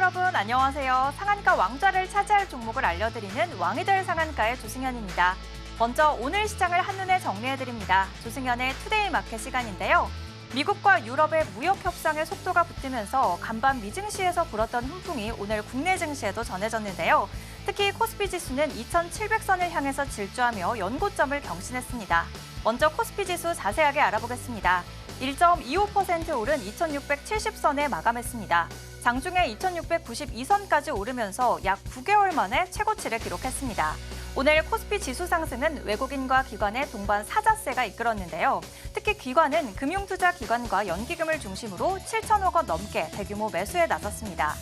여러분 안녕하세요. 상한가 왕좌를 차지할 종목을 알려드리는 왕이 될 상한가의 조승현입니다. 먼저 오늘 시장을 한눈에 정리해드립니다. 조승현의 투데이 마켓 시간인데요. 미국과 유럽의 무역 협상의 속도가 붙으면서 간밤 미증시에서 불었던 훈풍이 오늘 국내 증시에도 전해졌는데요. 특히 코스피 지수는 2,700선을 향해서 질주하며 연고점을 경신했습니다. 먼저 코스피 지수 자세하게 알아보겠습니다. 1.25% 오른 2,670선에 마감했습니다. 장중에 2,692선까지 오르면서 약 9개월 만에 최고치를 기록했습니다. 오늘 코스피 지수 상승은 외국인과 기관의 동반 사자세가 이끌었는데요. 특히 기관은 금융투자기관과 연기금을 중심으로 7천억 원 넘게 대규모 매수에 나섰습니다.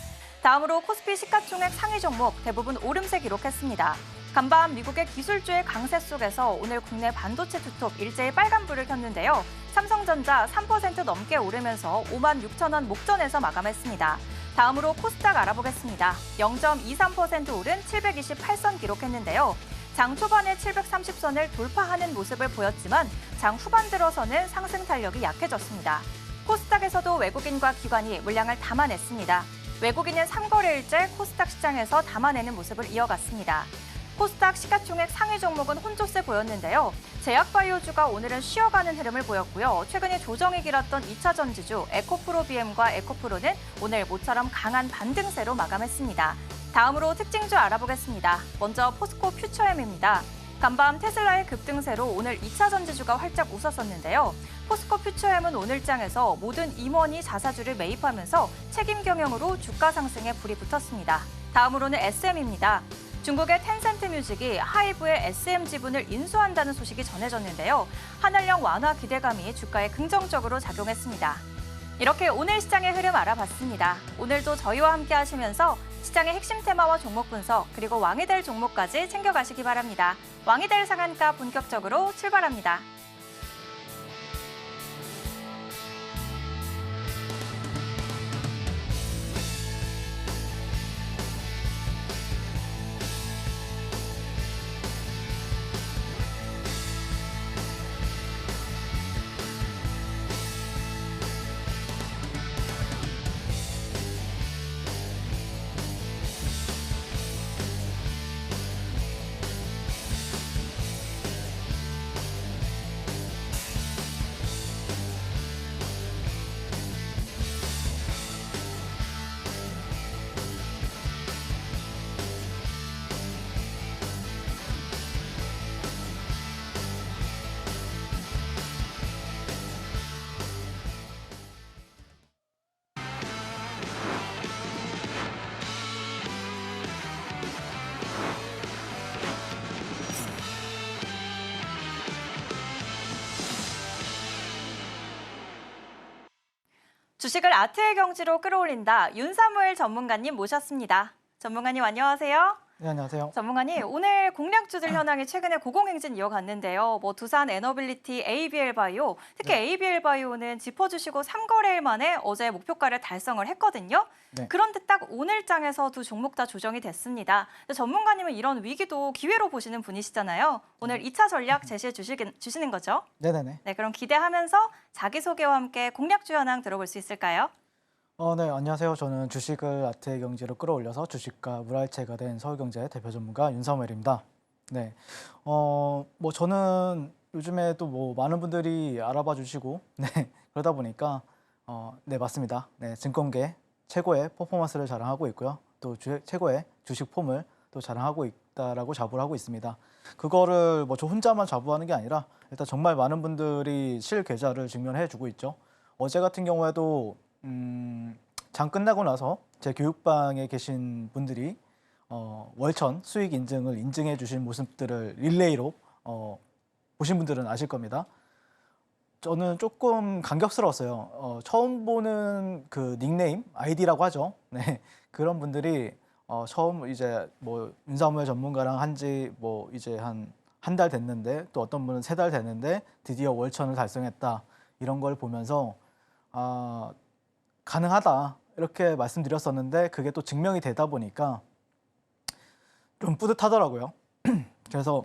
다음으로 코스피 시가총액 상위 종목 대부분 오름세 기록했습니다. 간밤 미국의 기술주의 강세 속에서 오늘 국내 반도체 투톱 일제히 빨간불을 켰는데요. 삼성전자 3% 넘게 오르면서 56,000원 목전에서 마감했습니다. 다음으로 코스닥 알아보겠습니다. 0.23% 오른 728선 기록했는데요. 장 초반에 730선을 돌파하는 모습을 보였지만 장 후반 들어서는 상승 탄력이 약해졌습니다. 코스닥에서도 외국인과 기관이 물량을 담아냈습니다. 외국인은 3거래일째 코스닥 시장에서 담아내는 모습을 이어갔습니다. 코스닥 시가총액 상위 종목은 혼조세 보였는데요. 제약바이오주가 오늘은 쉬어가는 흐름을 보였고요. 최근에 조정이 길었던 2차 전지주 에코프로비엠과 에코프로는 오늘 모처럼 강한 반등세로 마감했습니다. 다음으로 특징주 알아보겠습니다. 먼저 포스코 퓨처엠입니다. 간밤 테슬라의 급등세로 오늘 2차 전지주가 활짝 웃었었는데요. 포스코 퓨처엠은 오늘장에서 모든 임원이 자사주를 매입하면서 책임 경영으로 주가 상승에 불이 붙었습니다. 다음으로는 SM입니다. 중국의 텐센트 뮤직이 하이브의 SM 지분을 인수한다는 소식이 전해졌는데요. 한한령 완화 기대감이 주가에 긍정적으로 작용했습니다. 이렇게 오늘 시장의 흐름 알아봤습니다. 오늘도 저희와 함께 하시면서 시장의 핵심 테마와 종목 분석, 그리고 왕이 될 종목까지 챙겨가시기 바랍니다. 왕이 될 상한가 본격적으로 출발합니다. 주식을 아트의 경지로 끌어올린다. 윤사무엘 전문가님 모셨습니다. 전문가님 안녕하세요. 네, 안녕하세요. 전문가님, 오늘 공략주들 현황이 최근에 고공행진 이어갔는데요. 두산 에너빌리티, ABL 바이오, 특히 네. ABL 바이오는 짚어주시고 3거래일 만에 어제 목표가를 달성을 했거든요. 네. 그런데 딱 오늘장에서 두 종목 다 조정이 됐습니다. 전문가님은 이런 위기도 기회로 보시는 분이시잖아요. 오늘 2차 전략 제시해 주시는 거죠? 네네네. 네, 그럼 기대하면서 자기소개와 함께 공략주 현황 들어볼 수 있을까요? 네, 안녕하세요. 저는 주식을 아트의 경지로 끌어올려서 주식과 물알체가 된 서울경제 대표 전문가 윤사무엘입니다. 네, 저는 요즘에 또 많은 분들이 알아봐 주시고, 네, 그러다 보니까, 네, 맞습니다. 네, 증권계 최고의 퍼포먼스를 자랑하고 있고요. 또 최고의 주식 폼을 또 자랑하고 있다라고 자부를 하고 있습니다. 그거를 저 혼자만 자부하는 게 아니라 일단 정말 많은 분들이 실계좌를 증명해 주고 있죠. 어제 같은 경우에도 장 끝나고 나서 제 교육방에 계신 분들이 월천 수익 인증을 인증해 주신 모습들을 릴레이로 보신 분들은 아실 겁니다. 저는 조금 감격스러웠어요. 처음 보는 그 닉네임, 아이디라고 하죠. 네, 그런 분들이 처음 이제 윤사무엘 전문가랑 한지 이제 한 달 됐는데, 또 어떤 분은 3달 됐는데 드디어 월천을 달성했다, 이런 걸 보면서 가능하다 이렇게 말씀드렸었는데 그게 또 증명이 되다 보니까 좀 뿌듯하더라고요. 그래서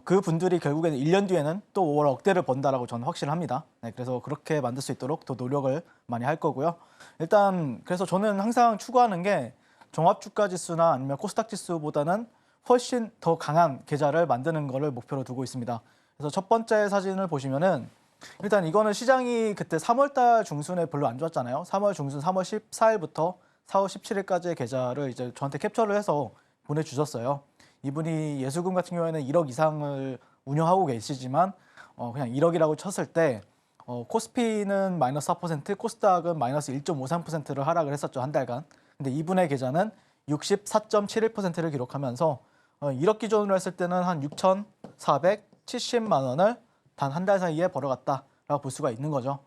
그 분들이 결국에는 1년 뒤에는 또 5월 억대를 번다라고 저는 확신합니다. 네, 그래서 그렇게 만들 수 있도록 더 노력을 많이 할 거고요. 일단 그래서 저는 항상 추구하는 게 종합주가지수나 아니면 코스닥 지수보다는 훨씬 더 강한 계좌를 만드는 거를 목표로 두고 있습니다. 그래서 첫 번째 사진을 보시면은 일단 이거는 시장이 그때 3월 달 중순에 별로 안 좋았잖아요. 3월 중순, 3월 14일부터 4월 17일까지의 계좌를 이제 저한테 캡처를 해서 보내주셨어요. 이분이 예수금 같은 경우에는 1억 이상을 운영하고 계시지만 그냥 1억이라고 쳤을 때 코스피는 마이너스 4%, 코스닥은 마이너스 1.53%를 하락을 했었죠, 한 달간. 근데 이분의 계좌는 64.71%를 기록하면서 1억 기준으로 했을 때는 한 6,470만 원을 단 한 달 사이에 벌어갔다라고 볼 수가 있는 거죠.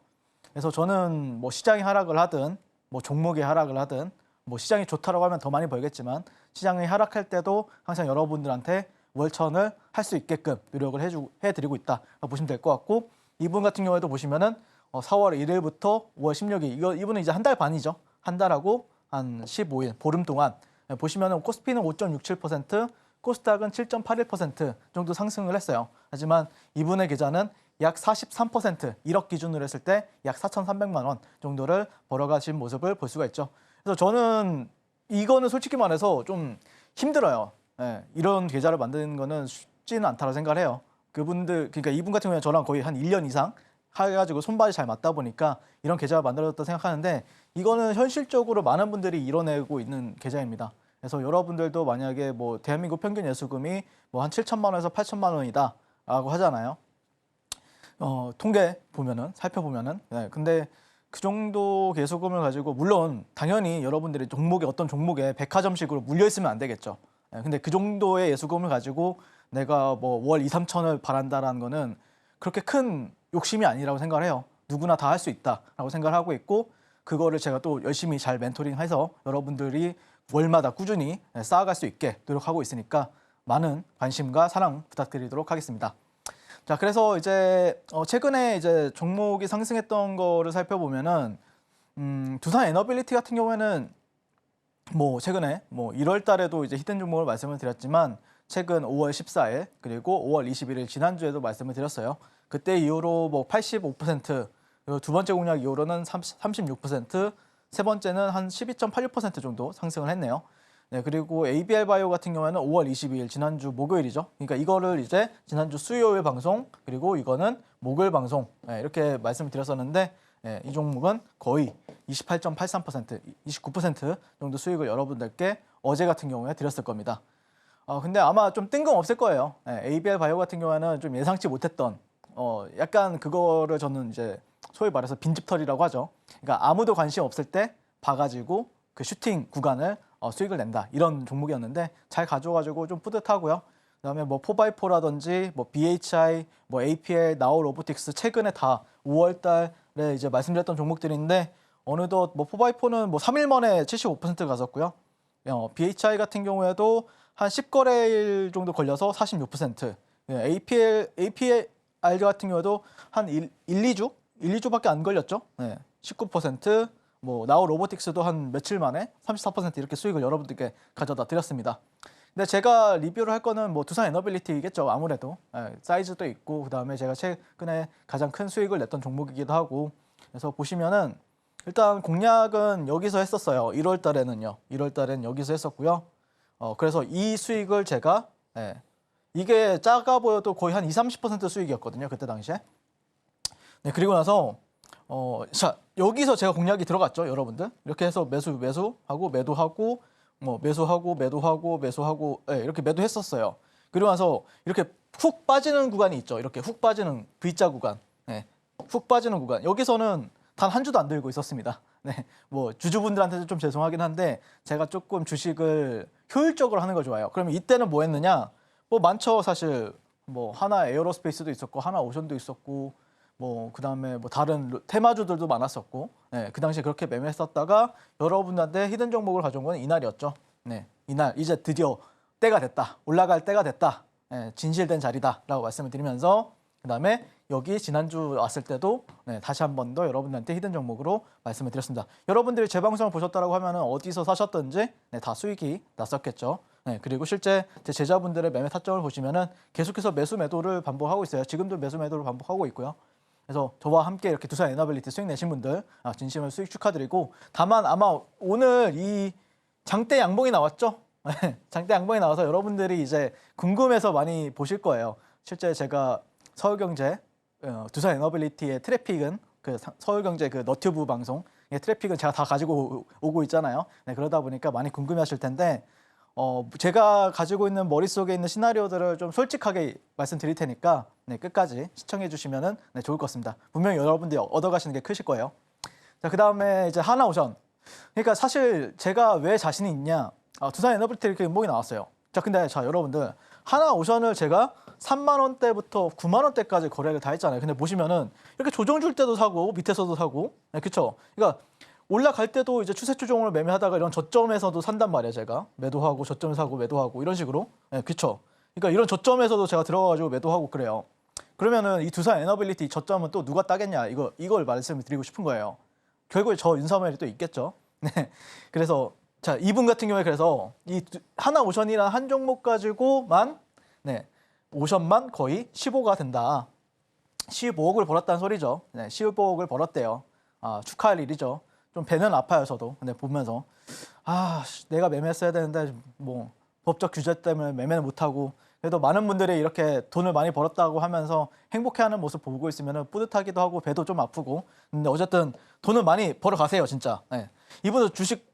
그래서 저는 뭐 시장이 하락을 하든 뭐 종목이 하락을 하든 뭐 시장이 좋다라고 하면 더 많이 벌겠지만 시장이 하락할 때도 항상 여러분들한테 월천을 할 수 있게끔 노력을 해드리고 있다라고 보시면 될 것 같고, 이분 같은 경우에도 보시면은 4월 1일부터 5월 16일 이분은 이제 한 달 반이죠. 한 달하고 한 15일 보름 동안 보시면은 코스피는 5.67%, 코스닥은 7.81% 정도 상승을 했어요. 하지만 이분의 계좌는 약 43%, 1억 기준으로 했을 때 약 4,300만 원 정도를 벌어가신 모습을 볼 수가 있죠. 그래서 저는 이거는 솔직히 말해서 좀 힘들어요. 이런 계좌를 만드는 거는 쉽지는 않다고 생각을 해요. 그러니까 이분 같은 경우는 저랑 거의 한 1년 이상 해가지고 손발이 잘 맞다 보니까 이런 계좌를 만들어졌다 생각하는데, 이거는 현실적으로 많은 분들이 이뤄내고 있는 계좌입니다. 그래서 여러분들도 만약에 뭐 대한민국 평균 예수금이 뭐 한 7천만 원에서 8천만 원이다라고 하잖아요. 통계 보면은 살펴보면은 근데 그 정도 예수금을 가지고 물론 당연히 여러분들이 어떤 종목에 백화점식으로 물려 있으면 안 되겠죠. 근데 그 정도의 예수금을 가지고 내가 뭐 월 2, 3천을 바란다라는 거는 그렇게 큰 욕심이 아니라고 생각을 해요. 누구나 다 할 수 있다라고 생각을 하고 있고, 그거를 제가 또 열심히 잘 멘토링해서 여러분들이 월마다 꾸준히 쌓아갈 수 있게 노력하고 있으니까 많은 관심과 사랑 부탁드리도록 하겠습니다. 자, 그래서 이제 최근에 이제 종목이 상승했던 거를 살펴보면은 두산 에너빌리티 같은 경우에는 뭐 최근에 뭐 1월 달에도 이제 히든 종목을 말씀을 드렸지만 최근 5월 14일 그리고 5월 21일 지난주에도 말씀을 드렸어요. 그때 이후로 뭐 85%, 그리고 두 번째 공략 이후로는 36%, 세 번째는 한 12.86% 정도 상승을 했네요. 네, 그리고 ABL 바이오 같은 경우에는 5월 22일 지난주 목요일이죠. 그러니까 이거를 이제 지난주 수요일 방송 그리고 이거는 목요일 방송 이렇게 말씀을 드렸었는데, 이 종목은 거의 28.83%, 29% 정도 수익을 여러분들께 어제 같은 경우에 드렸을 겁니다. 근데 아마 좀 뜬금없을 거예요. ABL 바이오 같은 경우에는 좀 예상치 못했던 약간 그거를 저는 이제 소위 말해서 빈집털이라고 하죠. 그러니까 아무도 관심 없을 때 봐가지고 그 슈팅 구간을 수익을 낸다, 이런 종목이었는데 잘 가져가지고 좀 뿌듯하고요. 그다음에 뭐 4x4라든지 뭐 BHI, 뭐 APL, 나우 로보틱스 최근에 다 5월 달에 이제 말씀드렸던 종목들인데 어느덧 뭐 4x4는 뭐 3일 만에 75% 갔었고요. BHI 같은 경우에도 한 10거래일 정도 걸려서 46%, APL 같은 경우에도 한 2주밖에 안 걸렸죠. 19%, 뭐 나우 로보틱스도 한 며칠 만에 34% 이렇게 수익을 여러분들께 가져다 드렸습니다. 근데 제가 리뷰를 할 거는 뭐 두산 에너빌리티겠죠. 아무래도 사이즈도 있고, 그다음에 제가 최근에 가장 큰 수익을 냈던 종목이기도 하고, 그래서 보시면은 일단 공략은 여기서 했었어요. 1월 달에는요. 1월 달엔 여기서 했었고요. 그래서 이 수익을 제가 이게 작아 보여도 거의 한 20-30% 수익이었거든요. 그때 당시에. 네, 그리고 나서 자, 여기서 제가 공략이 들어갔죠, 여러분들. 이렇게 해서 매수하고 매도하고 뭐 매수하고 이렇게 매도했었어요. 그리고 나서 이렇게 훅 빠지는 구간이 있죠. 이렇게 훅 빠지는 V자 구간. 훅 빠지는 구간. 여기서는 단 한 주도 안 들고 있었습니다. 뭐 주주분들한테도 좀 죄송하긴 한데 제가 조금 주식을 효율적으로 하는 걸 좋아해요. 그러면 이때는 뭐 했느냐? 뭐 많죠, 사실. 뭐 하나 에어로스페이스도 있었고, 하나 오션도 있었고, 뭐 그다음에 뭐 다른 테마주들도 많았었고, 그 당시에 그렇게 매매했었다가 여러분한테 히든 종목을 가져온 건 이날이었죠. 이날 이제 드디어 때가 됐다, 올라갈 때가 됐다, 진실된 자리다라고 말씀을 드리면서, 그다음에 여기 지난주 왔을 때도 다시 한 번 더 여러분한테 히든 종목으로 말씀을 드렸습니다. 여러분들이 제 방송을 보셨다라고 하면은 어디서 사셨든지 다 수익이 났었겠죠. 네, 그리고 실제 제 제자분들의 매매 타점을 보시면은 계속해서 매수 매도를 반복하고 있어요. 지금도 매수 매도를 반복하고 있고요. 그래서 저와 함께 이렇게 두산 에너빌리티 수익 내신 분들 진심으로 수익 축하드리고, 다만 아마 오늘 이 장대 양봉이 나왔죠? 장대 양봉이 나와서 여러분들이 이제 궁금해서 많이 보실 거예요. 실제 제가 서울경제 두산 에너빌리티의 트래픽은 그 서울경제 그 너튜브 방송의 트래픽은 제가 다 가지고 오고 있잖아요. 네, 그러다 보니까 많이 궁금해하실 텐데 제가 가지고 있는 머릿속에 있는 시나리오들을 좀 솔직하게 말씀드릴 테니까 네, 끝까지 시청해 주시면은 네, 좋을 것 같습니다. 분명히 여러분들이 얻어가시는 게 크실 거예요. 자, 그다음에 이제 하나오션. 그러니까 사실 제가 왜 자신이 있냐? 두산 에너빌리티 이렇게 음봉이 나왔어요. 자, 근데 자, 여러분들 하나오션을 제가 3만 원대부터 9만 원대까지 거래를 다 했잖아요. 근데 보시면은 이렇게 조정 줄 때도 사고 밑에서도 사고, 네, 그렇죠? 그러니까 올라갈 때도 이제 추세 추종을 매매하다가 이런 저점에서도 산단 말이에요. 제가 매도하고 저점 사고 매도하고 이런 식으로, 네, 그렇죠? 그러니까 이런 저점에서도 제가 들어가가지고 매도하고 그래요. 그러면은 이 두산 에너빌리티 저점은 또 누가 따겠냐? 이걸 말씀드리고 싶은 거예요. 결국에 저 윤석열이 또 있겠죠. 네, 그래서 자, 이분 같은 경우에 그래서 이 하나오션이라는 한 종목 가지고만 네, 오션만 거의 15가 된다. 15억을 벌었다는 소리죠. 네, 15억을 벌었대요. 축하할 일이죠. 좀 배는 아파요, 저도. 근데 보면서 내가 매매했어야 되는데 뭐 법적 규제 때문에 매매는 못하고, 그래도 많은 분들이 이렇게 돈을 많이 벌었다고 하면서 행복해하는 모습 보고 있으면 뿌듯하기도 하고 배도 좀 아프고. 근데 어쨌든 돈을 많이 벌어 가세요, 진짜. 네. 이분은 주식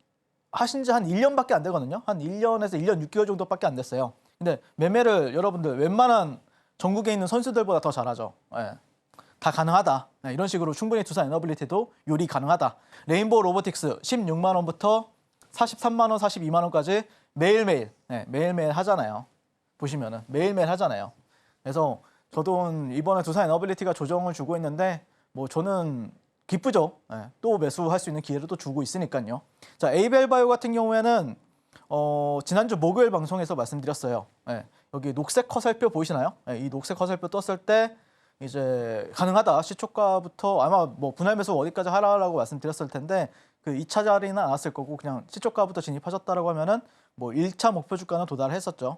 하신 지 한 1년밖에 안 되거든요. 한 1년에서 1년 6개월 정도밖에 안 됐어요. 근데 매매를 여러분들 웬만한 전국에 있는 선수들보다 더 잘하죠. 네. 다 가능하다. 네, 이런 식으로 충분히 두산 에너빌리티도 요리 가능하다. 레인보우 로보틱스 16만 원부터 43만 원, 42만 원까지 매일매일, 네, 매일매일 하잖아요. 보시면은 매일매일 하잖아요. 그래서 저도 이번에 두산 에너빌리티가 조정을 주고 있는데 뭐 저는 기쁘죠. 네, 또 매수할 수 있는 기회를 또 주고 있으니까요. 자, 에이벨바이오 같은 경우에는 지난주 목요일 방송에서 말씀드렸어요. 네, 여기 녹색 커살표 보이시나요? 네, 이 녹색 커살표 떴을 때 이제 가능하다. 시초가부터 아마 뭐 분할 매수 어디까지 하라고 말씀드렸을 텐데 그 2차 자리는 안 왔을 거고 그냥 시초가부터 진입하셨다라고 하면은 뭐 1차 목표 주가는 도달했었죠.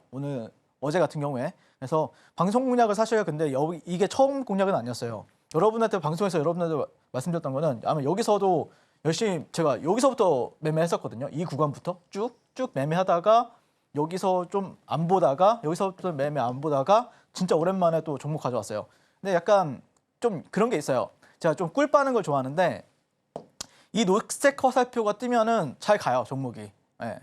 어제 같은 경우에. 그래서 방송 공략을 사실 근데 이게 처음 공략은 아니었어요. 여러분한테 방송에서 여러분한테 말씀드렸던 거는 아마 여기서도 열심히 제가 여기서부터 매매했었거든요. 이 구간부터 쭉 매매하다가 여기서 좀 안 보다가 여기서부터 매매 안 보다가 진짜 오랜만에 또 종목 가져왔어요. 근데 약간 좀 그런 게 있어요. 제가 좀 꿀 빠는 걸 좋아하는데 이 녹색 화살표가 뜨면은 잘 가요, 종목이. 네.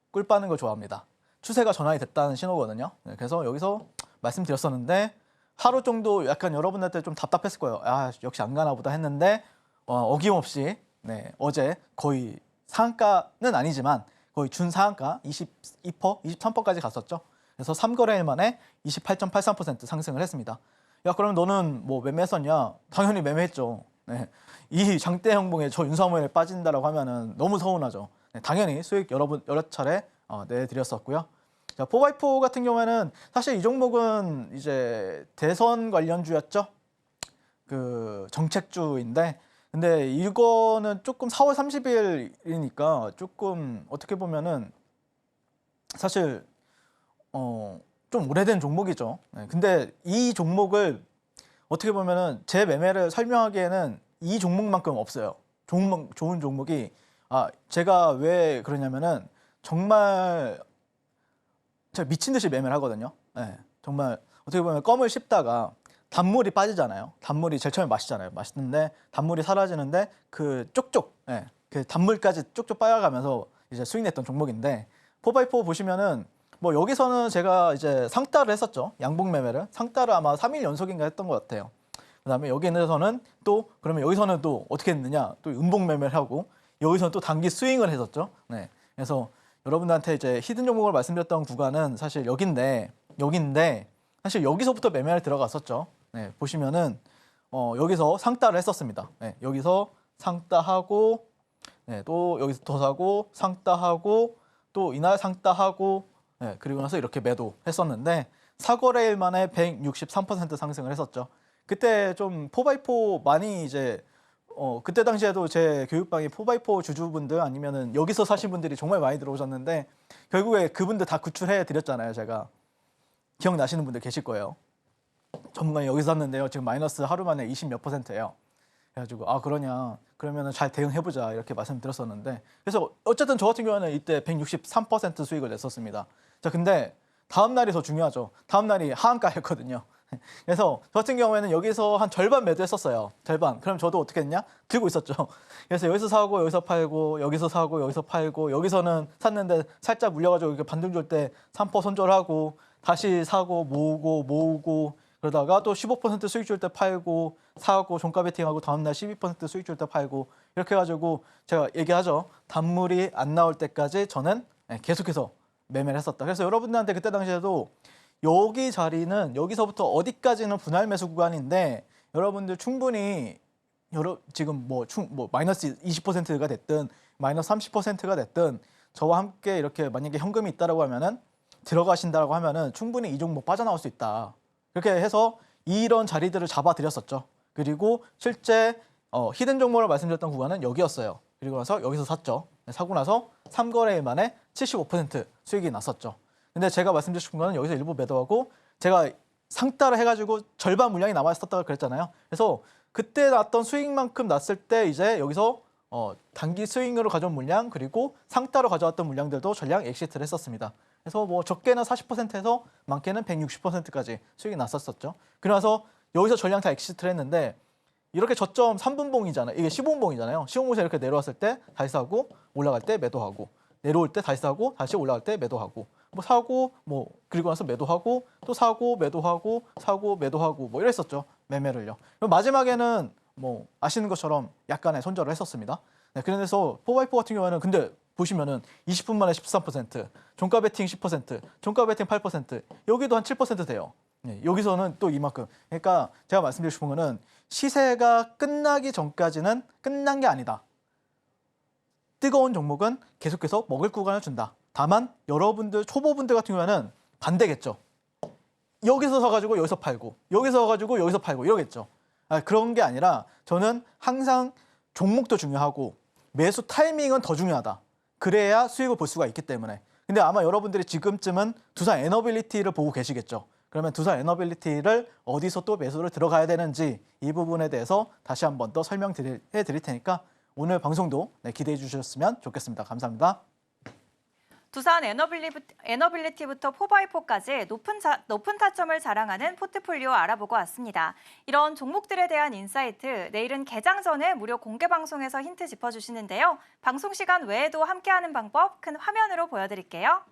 꿀 빠는 걸 좋아합니다. 추세가 전환이 됐다는 신호거든요. 네, 그래서 여기서 말씀드렸었는데 하루 정도 약간 여러분한테 좀 답답했을 거예요. 역시 안 가나 보다 했는데 어김없이 네, 어제 거의 상한가는 아니지만 거의 준상한가 22%, 23%까지 갔었죠. 그래서 3거래일 만에 28.83% 상승을 했습니다. 야, 그럼 너는 뭐 매매했었냐? 당연히 매매했죠. 네. 이 장대 행봉에 저 윤석열에 빠진다라고 하면은 너무 서운하죠. 네, 당연히 수익 여러 차례 내드렸었고요. 자, 4x4 같은 경우에는 사실 이 종목은 이제 대선 관련주였죠. 그 정책주인데, 근데 이거는 조금 4월 30일이니까 조금 어떻게 보면은 사실 좀 오래된 종목이죠. 네, 근데 이 종목을 어떻게 보면은 제 매매를 설명하기에는 이 종목만큼 없어요. 좋은 종목이 제가 왜 그러냐면은 정말 제가 미친 듯이 매매를 하거든요. 네, 정말 어떻게 보면 껌을 씹다가 단물이 빠지잖아요. 단물이 제일 처음에 맛있잖아요. 맛있는데 단물이 사라지는데 그 쪽쪽, 네, 그 단물까지 쪽쪽 빠져가면서 이제 수익 냈던 종목인데 4x4 보시면은 뭐 여기서는 제가 이제 상따를 했었죠. 양봉 매매를 상따를 아마 3일 연속인가 했던 것 같아요. 그다음에 여기서는 또 그러면 여기서는 또 어떻게 했느냐? 또 음봉 매매를 하고 여기서는 또 단기 스윙을 했었죠. 네, 그래서 여러분들한테 이제 히든 종목을 말씀드렸던 구간은 사실 여기인데 사실 여기서부터 매매를 들어갔었죠. 네, 보시면은 여기서 상따를 했었습니다. 네, 여기서 상따하고 네, 또 여기서 더 사고 상따하고 또 이날 상따하고 네, 그리고 나서 이렇게 매도했었는데 4거래일 만에 163% 상승을 했었죠. 그때 좀 4x4 많이 이제 그때 당시에도 제 교육방에 4x4 주주분들 아니면은 여기서 사신 분들이 정말 많이 들어오셨는데 결국에 그분들 다 구출해 드렸잖아요. 제가 기억나시는 분들 계실 거예요. 전문가님 여기서 샀는데요. 지금 마이너스 하루 만에 20 몇 %예요. 그래가지고 아 그러냐 그러면은 잘 대응해보자 이렇게 말씀드렸었는데 그래서 어쨌든 저 같은 경우는 이때 163% 수익을 냈었습니다. 자 근데 다음 날이 더 중요하죠. 다음 날이 하한가였거든요. 그래서 저 같은 경우에는 여기서 한 절반 매도했었어요. 절반. 그럼 저도 어떻게 했냐? 들고 있었죠. 그래서 여기서 사고 여기서 팔고 여기서 사고 여기서 팔고 여기서는 샀는데 살짝 물려가지고 이렇게 반등 줄 때 3% 손절하고 다시 사고 모으고 그러다가 또 15% 수익 줄 때 팔고 사고 종가 베팅하고 다음날 12% 수익 줄 때 팔고 이렇게 해가지고 제가 얘기하죠. 단물이 안 나올 때까지 저는 계속해서 매매를 했었다. 그래서 여러분들한테 그때 당시에도 여기 자리는 여기서부터 어디까지는 분할 매수 구간인데 여러분들 충분히 지금 뭐 마이너스 20%가 됐든 마이너스 30%가 됐든 저와 함께 이렇게 만약에 현금이 있다라고 하면은 들어가신다라고 하면은 충분히 이 종목 빠져나올 수 있다. 그렇게 해서 이런 자리들을 잡아드렸었죠. 그리고 실제 히든 종목을 말씀드렸던 구간은 여기였어요. 그리고 나서 여기서 샀죠. 사고 나서 3거래일 만에 75% 수익이 났었죠. 근데 제가 말씀드린 거는 여기서 일부 매도하고 제가 상따를 해가지고 절반 물량이 남아있었다고 그랬잖아요. 그래서 그때 났던 수익만큼 났을 때 이제 여기서 단기 스윙으로 가져온 물량 그리고 상따로 가져왔던 물량들도 전량 엑시트를 했었습니다. 그래서 뭐 적게는 40%에서 많게는 160%까지 수익이 났었죠. 그래서 여기서 전량 다 엑시트를 했는데 이렇게 저점 3분봉이잖아요. 이게 15분봉이잖아요. 15분봉에서 이렇게 내려왔을 때 다시 사고 올라갈 때 매도하고 내려올 때 다시 사고 다시 올라갈 때 매도하고 뭐 사고 뭐 그리고 나서 매도하고 또 사고 매도하고 사고 매도하고 뭐 이랬었죠. 매매를요. 그럼 마지막에는 뭐 아시는 것처럼 약간의 손절을 했었습니다. 네, 그래서 4x4 같은 경우에는 근데 보시면은 20분 만에 13%, 종가 베팅 10%, 종가 베팅 8%, 여기도 한 7% 돼요. 네, 여기서는 또 이만큼. 그러니까 제가 말씀드리고 싶은 거는 시세가 끝나기 전까지는 끝난 게 아니다. 뜨거운 종목은 계속해서 먹을 구간을 준다. 다만 여러분들 초보분들 같은 경우에는 반대겠죠. 여기서 사가지고 여기서 팔고 여기서 사가지고 여기서 팔고 이러겠죠. 그런 게 아니라 저는 항상 종목도 중요하고 매수 타이밍은 더 중요하다. 그래야 수익을 볼 수가 있기 때문에. 근데 아마 여러분들이 지금쯤은 두산 에너빌리티를 보고 계시겠죠. 그러면 두산 에너빌리티를 어디서 또 매수를 들어가야 되는지 이 부분에 대해서 다시 한 번 더 설명해 드릴 테니까 오늘 방송도 기대해 주셨으면 좋겠습니다. 감사합니다. 두산 에너빌리티부터 4x4까지 높은 타점을 자랑하는 포트폴리오 알아보고 왔습니다. 이런 종목들에 대한 인사이트, 내일은 개장 전에 무료 공개 방송에서 힌트 짚어주시는데요. 방송 시간 외에도 함께하는 방법 큰 화면으로 보여드릴게요.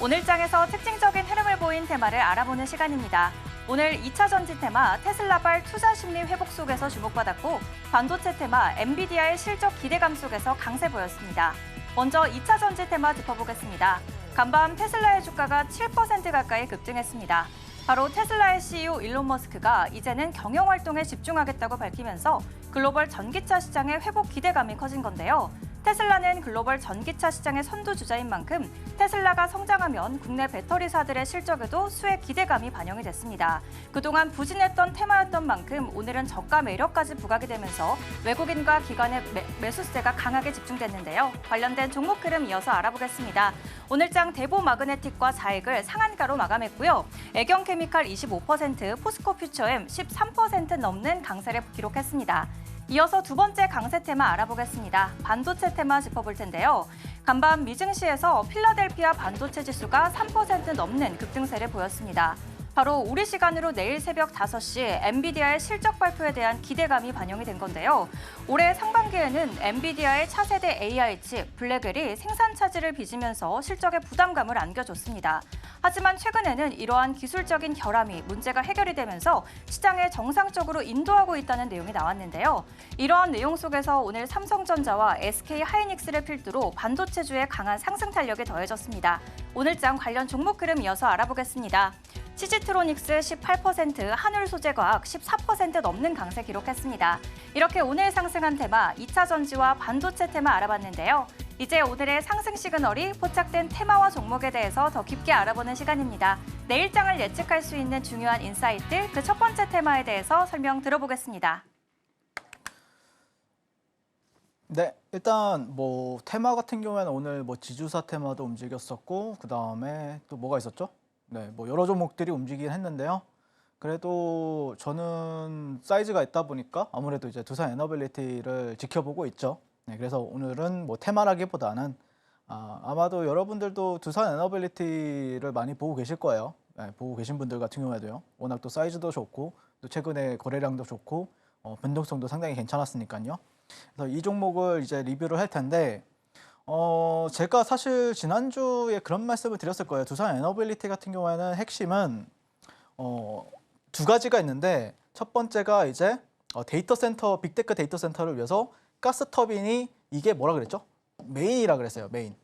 오늘 장에서 특징적인 흐름을 보인 테마를 알아보는 시간입니다. 오늘 2차 전지 테마 테슬라발 투자 심리 회복 속에서 주목받았고 반도체 테마 엔비디아의 실적 기대감 속에서 강세 보였습니다. 먼저 2차 전지 테마 짚어보겠습니다. 간밤 테슬라의 주가가 7% 가까이 급등했습니다. 바로 테슬라의 CEO 일론 머스크가 이제는 경영 활동에 집중하겠다고 밝히면서 글로벌 전기차 시장의 회복 기대감이 커진 건데요. 테슬라는 글로벌 전기차 시장의 선두주자인 만큼 테슬라가 성장하면 국내 배터리사들의 실적에도 수의 기대감이 반영이 됐습니다. 그동안 부진했던 테마였던 만큼 오늘은 저가 매력까지 부각이 되면서 외국인과 기관의 매수세가 강하게 집중됐는데요. 관련된 종목 흐름 이어서 알아보겠습니다. 오늘장 대보 마그네틱과 자익을 상한가로 마감했고요. 애경케미칼 25%, 포스코 퓨처엠 13% 넘는 강세를 기록했습니다. 이어서 두 번째 강세 테마 알아보겠습니다. 반도체 테마 짚어볼 텐데요. 간밤 미증시에서 필라델피아 반도체 지수가 3% 넘는 급등세를 보였습니다. 바로 우리 시간으로 내일 새벽 5시 엔비디아의 실적 발표에 대한 기대감이 반영이 된 건데요. 올해 상반기에는 엔비디아의 차세대 AI 칩 블랙웰이 생산 차질을 빚으면서 실적에 부담감을 안겨줬습니다. 하지만 최근에는 이러한 기술적인 결함이 문제가 해결이 되면서 시장에 정상적으로 인도하고 있다는 내용이 나왔는데요. 이러한 내용 속에서 오늘 삼성전자와 SK하이닉스를 필두로 반도체주의 강한 상승 탄력이 더해졌습니다. 오늘장 관련 종목 흐름 이어서 알아보겠습니다. 치지트로닉스 18%, 한울소재과학 14% 넘는 강세 기록했습니다. 이렇게 오늘 상승한 테마, 2차 전지와 반도체 테마 알아봤는데요. 이제 오늘의 상승 시그널이 포착된 테마와 종목에 대해서 더 깊게 알아보는 시간입니다. 내일장을 예측할 수 있는 중요한 인사이트, 그 첫 번째 테마에 대해서 설명 들어보겠습니다. 네, 일단 뭐 테마 같은 경우에는 오늘 뭐 지주사 테마도 움직였었고 그다음에 또 뭐가 있었죠? 네, 뭐 여러 종목들이 움직이긴 했는데요. 그래도 저는 사이즈가 있다 보니까 아무래도 이제 두산 에너빌리티를 지켜보고 있죠. 네, 그래서 오늘은 뭐 테마라기보다는 아마도 여러분들도 두산 에너빌리티를 많이 보고 계실 거예요. 네, 보고 계신 분들 같은 경우에도요. 워낙 또 사이즈도 좋고 또 최근에 거래량도 좋고 변동성도 상당히 괜찮았으니까요. 그래서 이 종목을 이제 리뷰를 할 텐데 제가 사실 지난주에 그런 말씀을 드렸을 거예요. 두산 에너빌리티 같은 경우에는 핵심은 두 가지가 있는데 첫 번째가 이제 데이터 센터, 빅테크 데이터 센터를 위해서 가스 터빈이 이게 뭐라 그랬죠? 메인이라 그랬어요. 메인.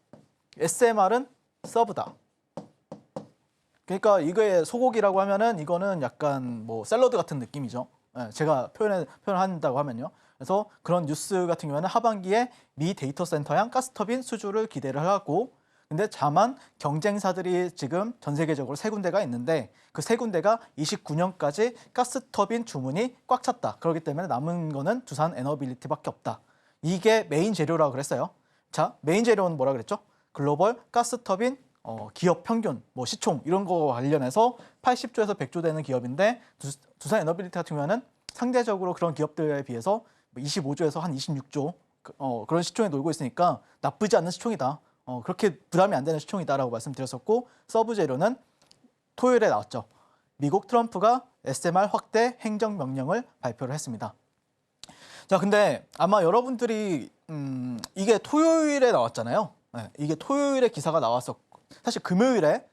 SMR은 서브다. 그러니까 이거의 소고기라고 하면은 이거는 약간 뭐 샐러드 같은 느낌이죠. 네, 제가 표현한다고 하면요. 그래서 그런 뉴스 같은 경우에는 하반기에 미 데이터 센터형 가스터빈 수주를 기대를 하고, 근데 다만 경쟁사들이 지금 전 세계적으로 3군데가 있는데 그 3군데가 29년까지 가스터빈 주문이 꽉 찼다. 그렇기 때문에 남은 거는 두산 에너빌리티밖에 없다. 이게 메인 재료라고 그랬어요. 자, 메인 재료는 뭐라 그랬죠? 글로벌 가스터빈 기업 평균, 뭐 시총 이런 거 관련해서 80조에서 100조 되는 기업인데 두산 에너빌리티 같은 경우에는 상대적으로 그런 기업들에 비해서 25조에서 한 26조 그런 시총에 놀고 있으니까 나쁘지 않은 시총이다. 그렇게 부담이 안 되는 시총이다라고 말씀드렸었고, 서브 재료는 토요일에 나왔죠. 미국 트럼프가 SMR 확대 행정명령을 발표를 했습니다. 자, 근데 아마 여러분들이 이게 토요일에 나왔잖아요. 네, 이게 토요일에 기사가 나왔었고 사실 금요일에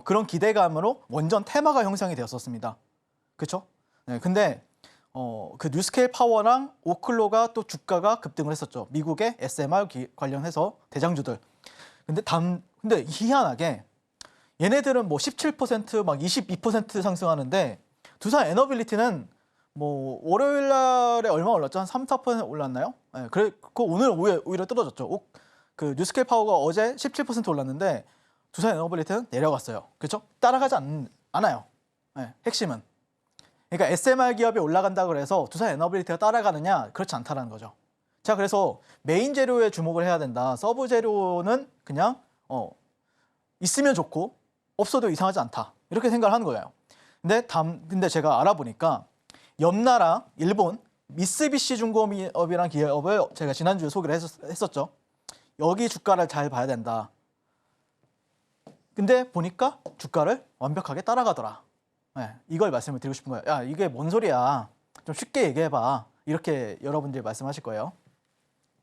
그런 기대감으로 원전 테마가 형성이 되었었습니다. 그렇죠? 네, 근데 그 뉴스케일 파워랑 오클로가 또 주가가 급등을 했었죠. 미국의 SMR 관련해서 대장주들. 근데 희한하게 얘네들은 뭐 17%, 막 22% 상승하는데 두산 에너빌리티는 뭐 월요일 날에 얼마 올랐죠? 한 3, 4% 올랐나요? 네, 그거 오늘 오히려 떨어졌죠. 그 뉴스케일 파워가 어제 17% 올랐는데 두산 에너빌리티는 내려갔어요. 그렇죠? 따라가지 않아요. 네, 핵심은. 그러니까 SMR 기업이 올라간다고 해서 두산 에너빌리티가 따라가느냐? 그렇지 않다는 거죠. 자, 그래서 메인 재료에 주목을 해야 된다. 서브 재료는 그냥 있으면 좋고 없어도 이상하지 않다. 이렇게 생각을 하는 거예요. 근데 제가 알아보니까 옆나라 일본 미쓰비시 중공업이라는 기업을 제가 지난주에 소개를 했었죠. 여기 주가를 잘 봐야 된다. 근데 보니까 주가를 완벽하게 따라가더라. 네, 이걸 말씀을 드리고 싶은 거예요. 야, 이게 뭔 소리야. 좀 쉽게 얘기해봐. 이렇게 여러분들이 말씀하실 거예요.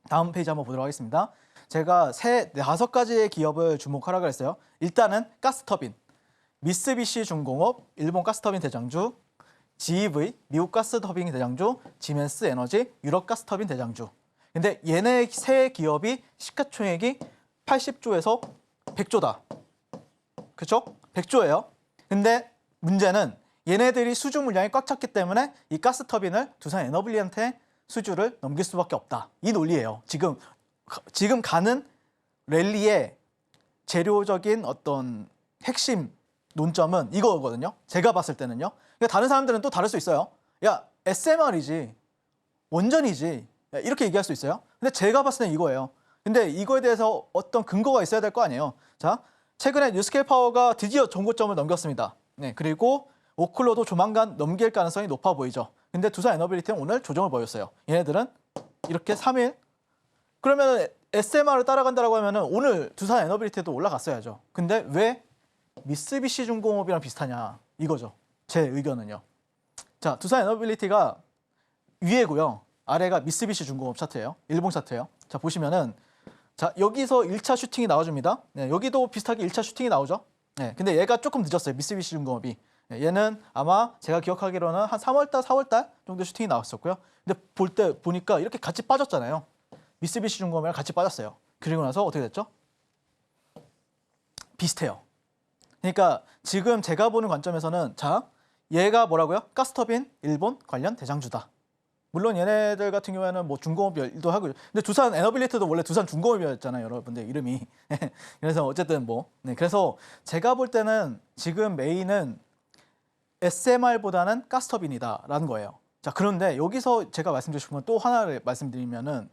다음 페이지 한번 보도록 하겠습니다. 제가 5가지의 기업을 주목하라고 했어요. 일단은 가스터빈. 미쓰비시 중공업, 일본 가스터빈 대장주, GEV, 미국 가스터빈 대장주, 지멘스 에너지, 유럽 가스터빈 대장주. 근데 얘네 세 기업이 시가총액이 80조에서 100조다. 그렇죠? 100조예요. 근데 문제는 얘네들이 수주 물량이 꽉 찼기 때문에 이 가스터빈을 두산 에너빌리티한테 수주를 넘길 수밖에 없다. 이 논리예요. 지금 지금 가는 랠리의 재료적인 어떤 핵심 논점은 이거거든요. 제가 봤을 때는요. 그러니까 다른 사람들은 또 다를 수 있어요. 야, SMR이지, 원전이지, 이렇게 얘기할 수 있어요. 근데 제가 봤을 때는 이거예요. 근데 이거에 대해서 어떤 근거가 있어야 될 거 아니에요. 자, 최근에 뉴스케일 파워가 드디어 정고점을 넘겼습니다. 네, 그리고 오클로도 조만간 넘길 가능성이 높아 보이죠. 근데 두산 에너빌리티는 오늘 조정을 보였어요. 얘네들은 이렇게 3일 그러면 SMR을 따라간다라고 하면은 오늘 두산 에너빌리티도 올라갔어야죠. 근데 왜 미쓰비시 중공업이랑 비슷하냐 이거죠. 제 의견은요. 자, 두산 에너빌리티가 위에고요. 아래가 미쓰비시 중공업 차트예요. 일본 차트예요. 자, 보시면은 자, 여기서 1차 슈팅이 나와줍니다. 네, 여기도 비슷하게 1차 슈팅이 나오죠. 네, 근데 얘가 조금 늦었어요. 미쓰비시 중공업이. 네, 얘는 아마 제가 기억하기로는 한 3월달, 4월달 정도 슈팅이 나왔었고요. 근데 보니까 이렇게 같이 빠졌잖아요. 미쓰비시 중공업이랑 같이 빠졌어요. 그리고 나서 어떻게 됐죠? 비슷해요. 그러니까 지금 제가 보는 관점에서는 자, 얘가 뭐라고요? 가스터빈 일본 관련 대장주다. 물론 얘네들 같은 경우에는 뭐 중공업 일도 하고, 근데 두산 에너빌리티도 원래 두산 중공업이었잖아요, 여러분들 이름이. 그래서 어쨌든 뭐, 네, 그래서 제가 볼 때는 지금 메인은 SMR보다는 가스터빈이다라는 거예요. 자, 그런데 여기서 제가 말씀드리고 싶은 건 또 하나를 말씀드리면은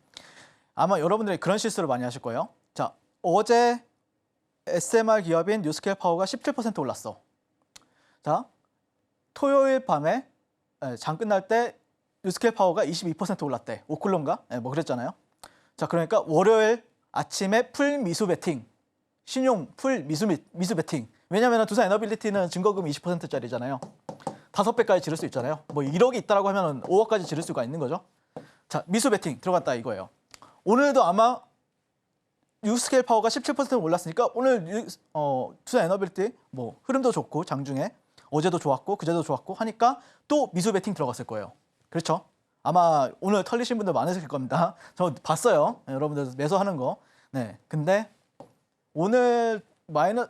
아마 여러분들이 그런 실수를 많이 하실 거예요. 자, 어제 SMR 기업인 뉴스케일 파워가 17% 올랐어. 자, 토요일 밤에 장 끝날 때 뉴스케일 파워가 22% 올랐대. 오클론가? 네, 뭐 그랬잖아요. 자, 그러니까 월요일 아침에 풀 미수 베팅, 신용 풀 미수 베팅. 왜냐하면 두산 에너빌리티는 증거금이 20%짜리잖아요. 5배까지 지를 수 있잖아요. 뭐 1억이 있다라고 하면 5억까지 지를 수가 있는 거죠. 자, 미수 베팅 들어갔다 이거예요. 오늘도 아마 뉴스케일 파워가 17% 올랐으니까 오늘 두산 에너빌리티 뭐 흐름도 좋고 장중에 어제도 좋았고 그제도 좋았고 하니까 또 미수 베팅 들어갔을 거예요. 그렇죠? 아마 오늘 털리신 분들 많으실 겁니다. 저 봤어요. 네, 여러분들 매수하는 거. 네, 근데 오늘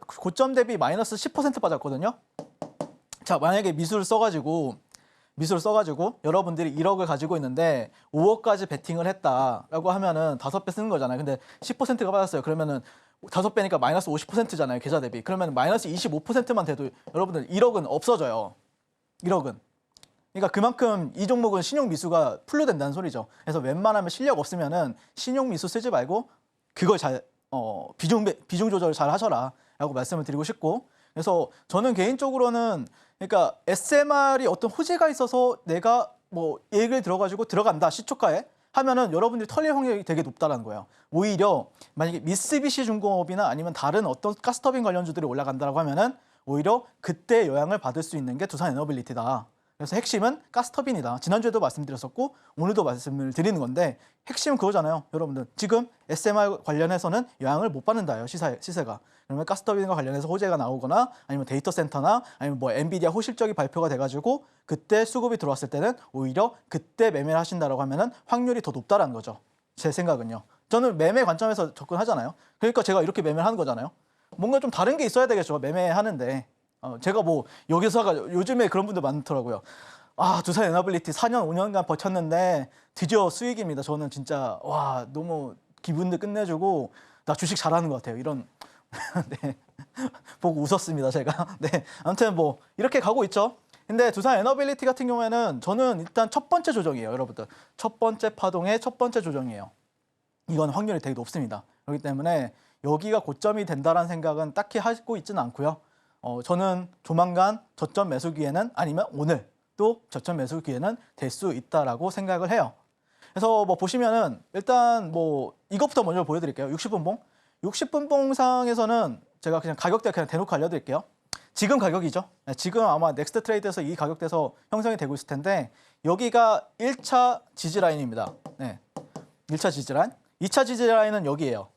고점 대비 마이너스 10% 빠졌거든요. 자, 만약에 미수를 써가지고 여러분들이 1억을 가지고 있는데 5억까지 베팅을 했다라고 하면은 5배 쓰는 거잖아요. 근데 10%가 빠졌어요. 그러면은 5배니까 마이너스 50%잖아요. 계좌 대비. 그러면 마이너스 25%만 돼도 여러분들 1억은 없어져요. 1억은. 그러니까 그만큼 이 종목은 신용 미수가 풀로 된다는 소리죠. 그래서 웬만하면 실력 없으면은 신용 미수 쓰지 말고 그걸 잘 비중 조절 잘 하셔라라고 말씀을 드리고 싶고, 그래서 저는 개인적으로는 그러니까 SMR이 어떤 호재가 있어서 내가 뭐 얘기를 들어가지고 들어간다 시초가에 하면은 여러분들이 털릴 확률이 되게 높다라는 거예요. 오히려 만약에 미쓰비시 중공업이나 아니면 다른 어떤 가스터빈 관련주들이 올라간다라고 하면은 오히려 그때 영향을 받을 수 있는 게 두산 에너빌리티다. 그래서 핵심은 가스터빈이다. 지난주에도 말씀드렸었고 오늘도 말씀을 드리는 건데 핵심은 그거잖아요. 여러분들 지금 SMR 관련해서는 영향을 못 받는다요. 시세가. 그러면 가스터빈과 관련해서 호재가 나오거나 아니면 데이터 센터나 아니면 뭐 엔비디아 호실적인 발표가 돼가지고 그때 수급이 들어왔을 때는 오히려 그때 매매를 하신다라고 하면은 확률이 더 높다라는 거죠. 제 생각은요. 저는 매매 관점에서 접근하잖아요. 그러니까 제가 이렇게 매매를 하는 거잖아요. 뭔가 좀 다른 게 있어야 되겠죠. 매매하는데. 제가 뭐 여기서가 요즘에 그런 분들 많더라고요. 아, 두산 에너빌리티 4년 5년간 버텼는데 드디어 수익입니다. 저는 진짜 와, 너무 기분도 끝내주고 나 주식 잘하는 것 같아요. 이런 네. 보고 웃었습니다, 제가. 네. 아무튼 뭐 이렇게 가고 있죠. 근데 두산 에너빌리티 같은 경우에는 저는 일단 첫 번째 조정이에요, 여러분들. 첫 번째 파동의 첫 번째 조정이에요. 이건 확률이 되게 높습니다. 그렇기 때문에 여기가 고점이 된다라는 생각은 딱히 하고 있지는 않고요. 저는 조만간 저점 매수 기회는 아니면 오늘 또 저점 매수 기회는 될 수 있다라고 생각을 해요. 그래서 뭐 보시면은 일단 뭐 이것부터 먼저 보여드릴게요. 60분봉. 60분봉 상에서는 제가 그냥 가격대 그냥 대놓고 알려드릴게요. 지금 가격이죠. 네, 지금 아마 넥스트 트레이드에서 이 가격대에서 형성이 되고 있을 텐데 여기가 1차 지지라인입니다. 네, 1차 지지라인. 2차 지지라인은 여기예요.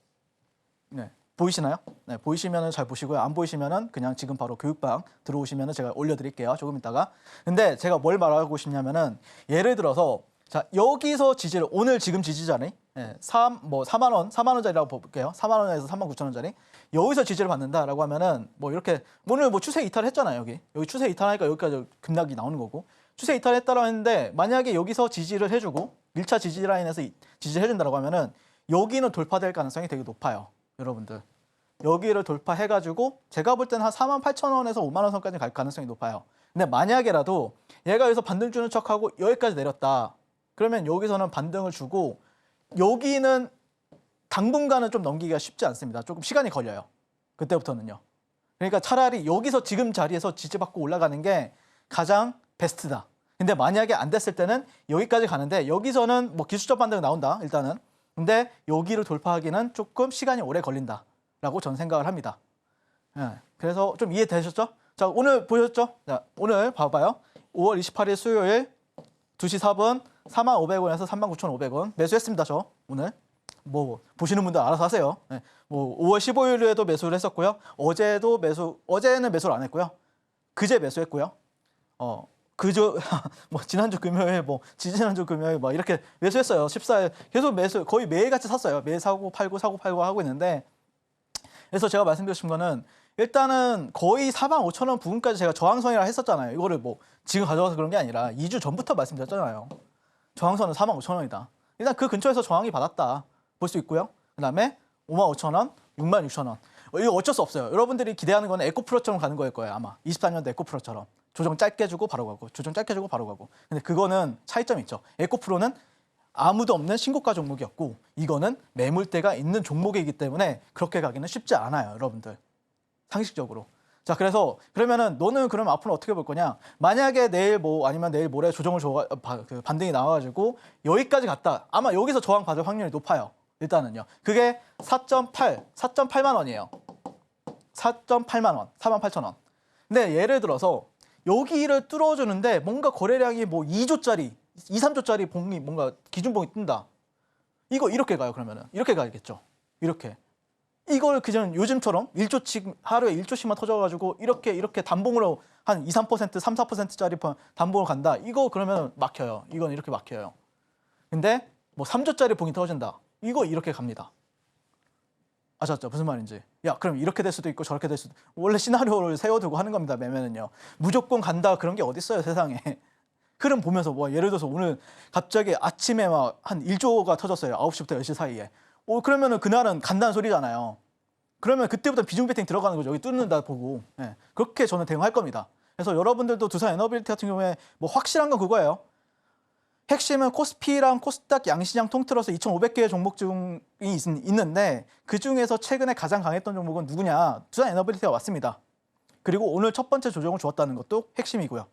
네, 보이시나요? 네, 보이시면은 잘 보시고요. 안 보이시면은 그냥 지금 바로 교육방 들어오시면은 제가 올려드릴게요. 조금 있다가. 근데 제가 뭘 말하고 싶냐면은 예를 들어서 자, 여기서 지지를 오늘 지금 지지자리 네, 4만 원짜리라고 볼게요. 4만 원에서 3만 9천 원짜리. 여기서 지지를 받는다라고 하면은 뭐 이렇게 오늘 뭐 추세 이탈 했잖아요, 여기 추세 이탈하니까 여기까지 급락이 나오는 거고. 추세 이탈 했다라고 했는데 만약에 여기서 지지를 해 주고 1차 지지 라인에서 지지해 준다라고 하면은 여기는 돌파될 가능성이 되게 높아요. 여러분들. 여기를 돌파해가지고 제가 볼 때는 한 48,000원에서 5만 원 선까지 갈 가능성이 높아요. 근데 만약에라도 얘가 여기서 반등 주는 척하고 여기까지 내렸다. 그러면 여기서는 반등을 주고 여기는 당분간은 좀 넘기기가 쉽지 않습니다. 조금 시간이 걸려요. 그때부터는요. 그러니까 차라리 여기서 지금 자리에서 지지받고 올라가는 게 가장 베스트다. 근데 만약에 안 됐을 때는 여기까지 가는데 여기서는 뭐 기술적 반등이 나온다. 일단은. 근데 여기를 돌파하기는 조금 시간이 오래 걸린다라고 저는 생각을 합니다. 예, 그래서 좀 이해되셨죠? 자, 오늘 보셨죠? 자, 오늘 봐봐요. 5월 28일 수요일 2시 4분 45,500원에서 39,500원 매수했습니다. 저 오늘. 뭐 보시는 분들 알아서 하세요. 네. 뭐 5월 15일에도 매수를 했었고요. 어제는 매수를 안 했고요. 그제 매수했고요. 그저 뭐 지난주 금요일 뭐 지지난주 금요일 뭐 이렇게 매수했어요. 14일 계속 매수 거의 매일같이 샀어요. 매일 사고 팔고 하고 있는데 그래서 제가 말씀드리고 싶은 거는 일단은 거의 45,000원 부근까지 제가 저항선이라 했었잖아요. 이거를 뭐 지금 가져와서 그런 게 아니라 2주 전부터 말씀드렸잖아요. 저항선은 45,000원이다. 일단 그 근처에서 저항이 받았다. 볼 수 있고요. 그다음에 55,000원, 66,000원. 이거 어쩔 수 없어요. 여러분들이 기대하는 거는 에코프로처럼 가는 거일 거예요. 아마 24년도 에코프로처럼. 조정 짧게 주고 바로 가고 조정 짧게 주고 바로 가고. 근데 그거는 차이점이 있죠. 에코프로는 아무도 없는 신고가 종목이었고 이거는 매물대가 있는 종목이기 때문에 그렇게 가기는 쉽지 않아요. 여러분들. 상식적으로. 자, 그래서 그러면은 너는 그러면 앞으로 어떻게 볼 거냐? 만약에 내일 뭐 아니면 내일 모레 반등이 나와가지고 여기까지 갔다. 아마 여기서 저항 받을 확률이 높아요. 일단은요. 그게 4.8만 원이에요. 4.8만 원, 48,000원. 근데 예를 들어서 여기를 뚫어주는데 뭔가 거래량이 뭐 2조짜리, 2, 3조짜리 봉이 뭔가 기준봉이 뜬다. 이거 이렇게 가요. 그러면은 이렇게 가야겠죠. 이렇게. 이걸 그냥 요즘처럼 1조씩 하루에 1조씩만 터져가지고 이렇게 단봉으로 한 2, 3%, 3, 4%짜리 단봉을 간다. 이거 그러면 막혀요. 이건 이렇게 막혀요. 근데 뭐 3조짜리 봉이 터진다. 이거 이렇게 갑니다. 아셨죠? 무슨 말인지. 야, 그럼 이렇게 될 수도 있고 저렇게 될 수도. 원래 시나리오를 세워두고 하는 겁니다. 매매는요. 무조건 간다 그런 게 어디 있어요, 세상에. 흐름 보면서 뭐 예를 들어서 오늘 갑자기 아침에 막 한 1조가 터졌어요. 9시부터 10시 사이에. 그러면은 그날은 간다는 소리잖아요. 그러면 그때부터 비중 베팅 들어가는 거죠. 여기 뚫는다 보고. 예, 그렇게 저는 대응할 겁니다. 그래서 여러분들도 두산 에너빌리티 같은 경우에 뭐 확실한 건 그거예요. 핵심은 코스피랑 코스닥 양시장 통틀어서 2,500개의 종목 중이 있는데 그중에서 최근에 가장 강했던 종목은 누구냐? 두산 에너빌리티가 왔습니다. 그리고 오늘 첫 번째 조정을 주었다는 것도 핵심이고요.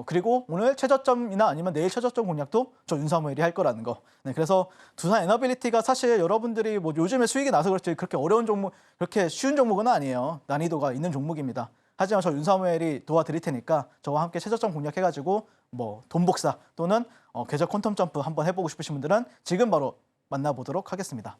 그리고 오늘 최저점이나 아니면 내일 최저점 공략도 저 윤사무엘이 할 거라는 거. 네, 그래서 두산 에너빌리티가 사실 여러분들이 뭐 요즘에 수익이 나서 그렇지 그렇게 어려운 종목, 그렇게 쉬운 종목은 아니에요. 난이도가 있는 종목입니다. 하지만 저 윤사무엘이 도와드릴 테니까 저와 함께 최저점 공략해가지고 뭐 돈 복사 또는 계좌 퀀텀 점프 한번 해보고 싶으신 분들은 지금 바로 만나보도록 하겠습니다.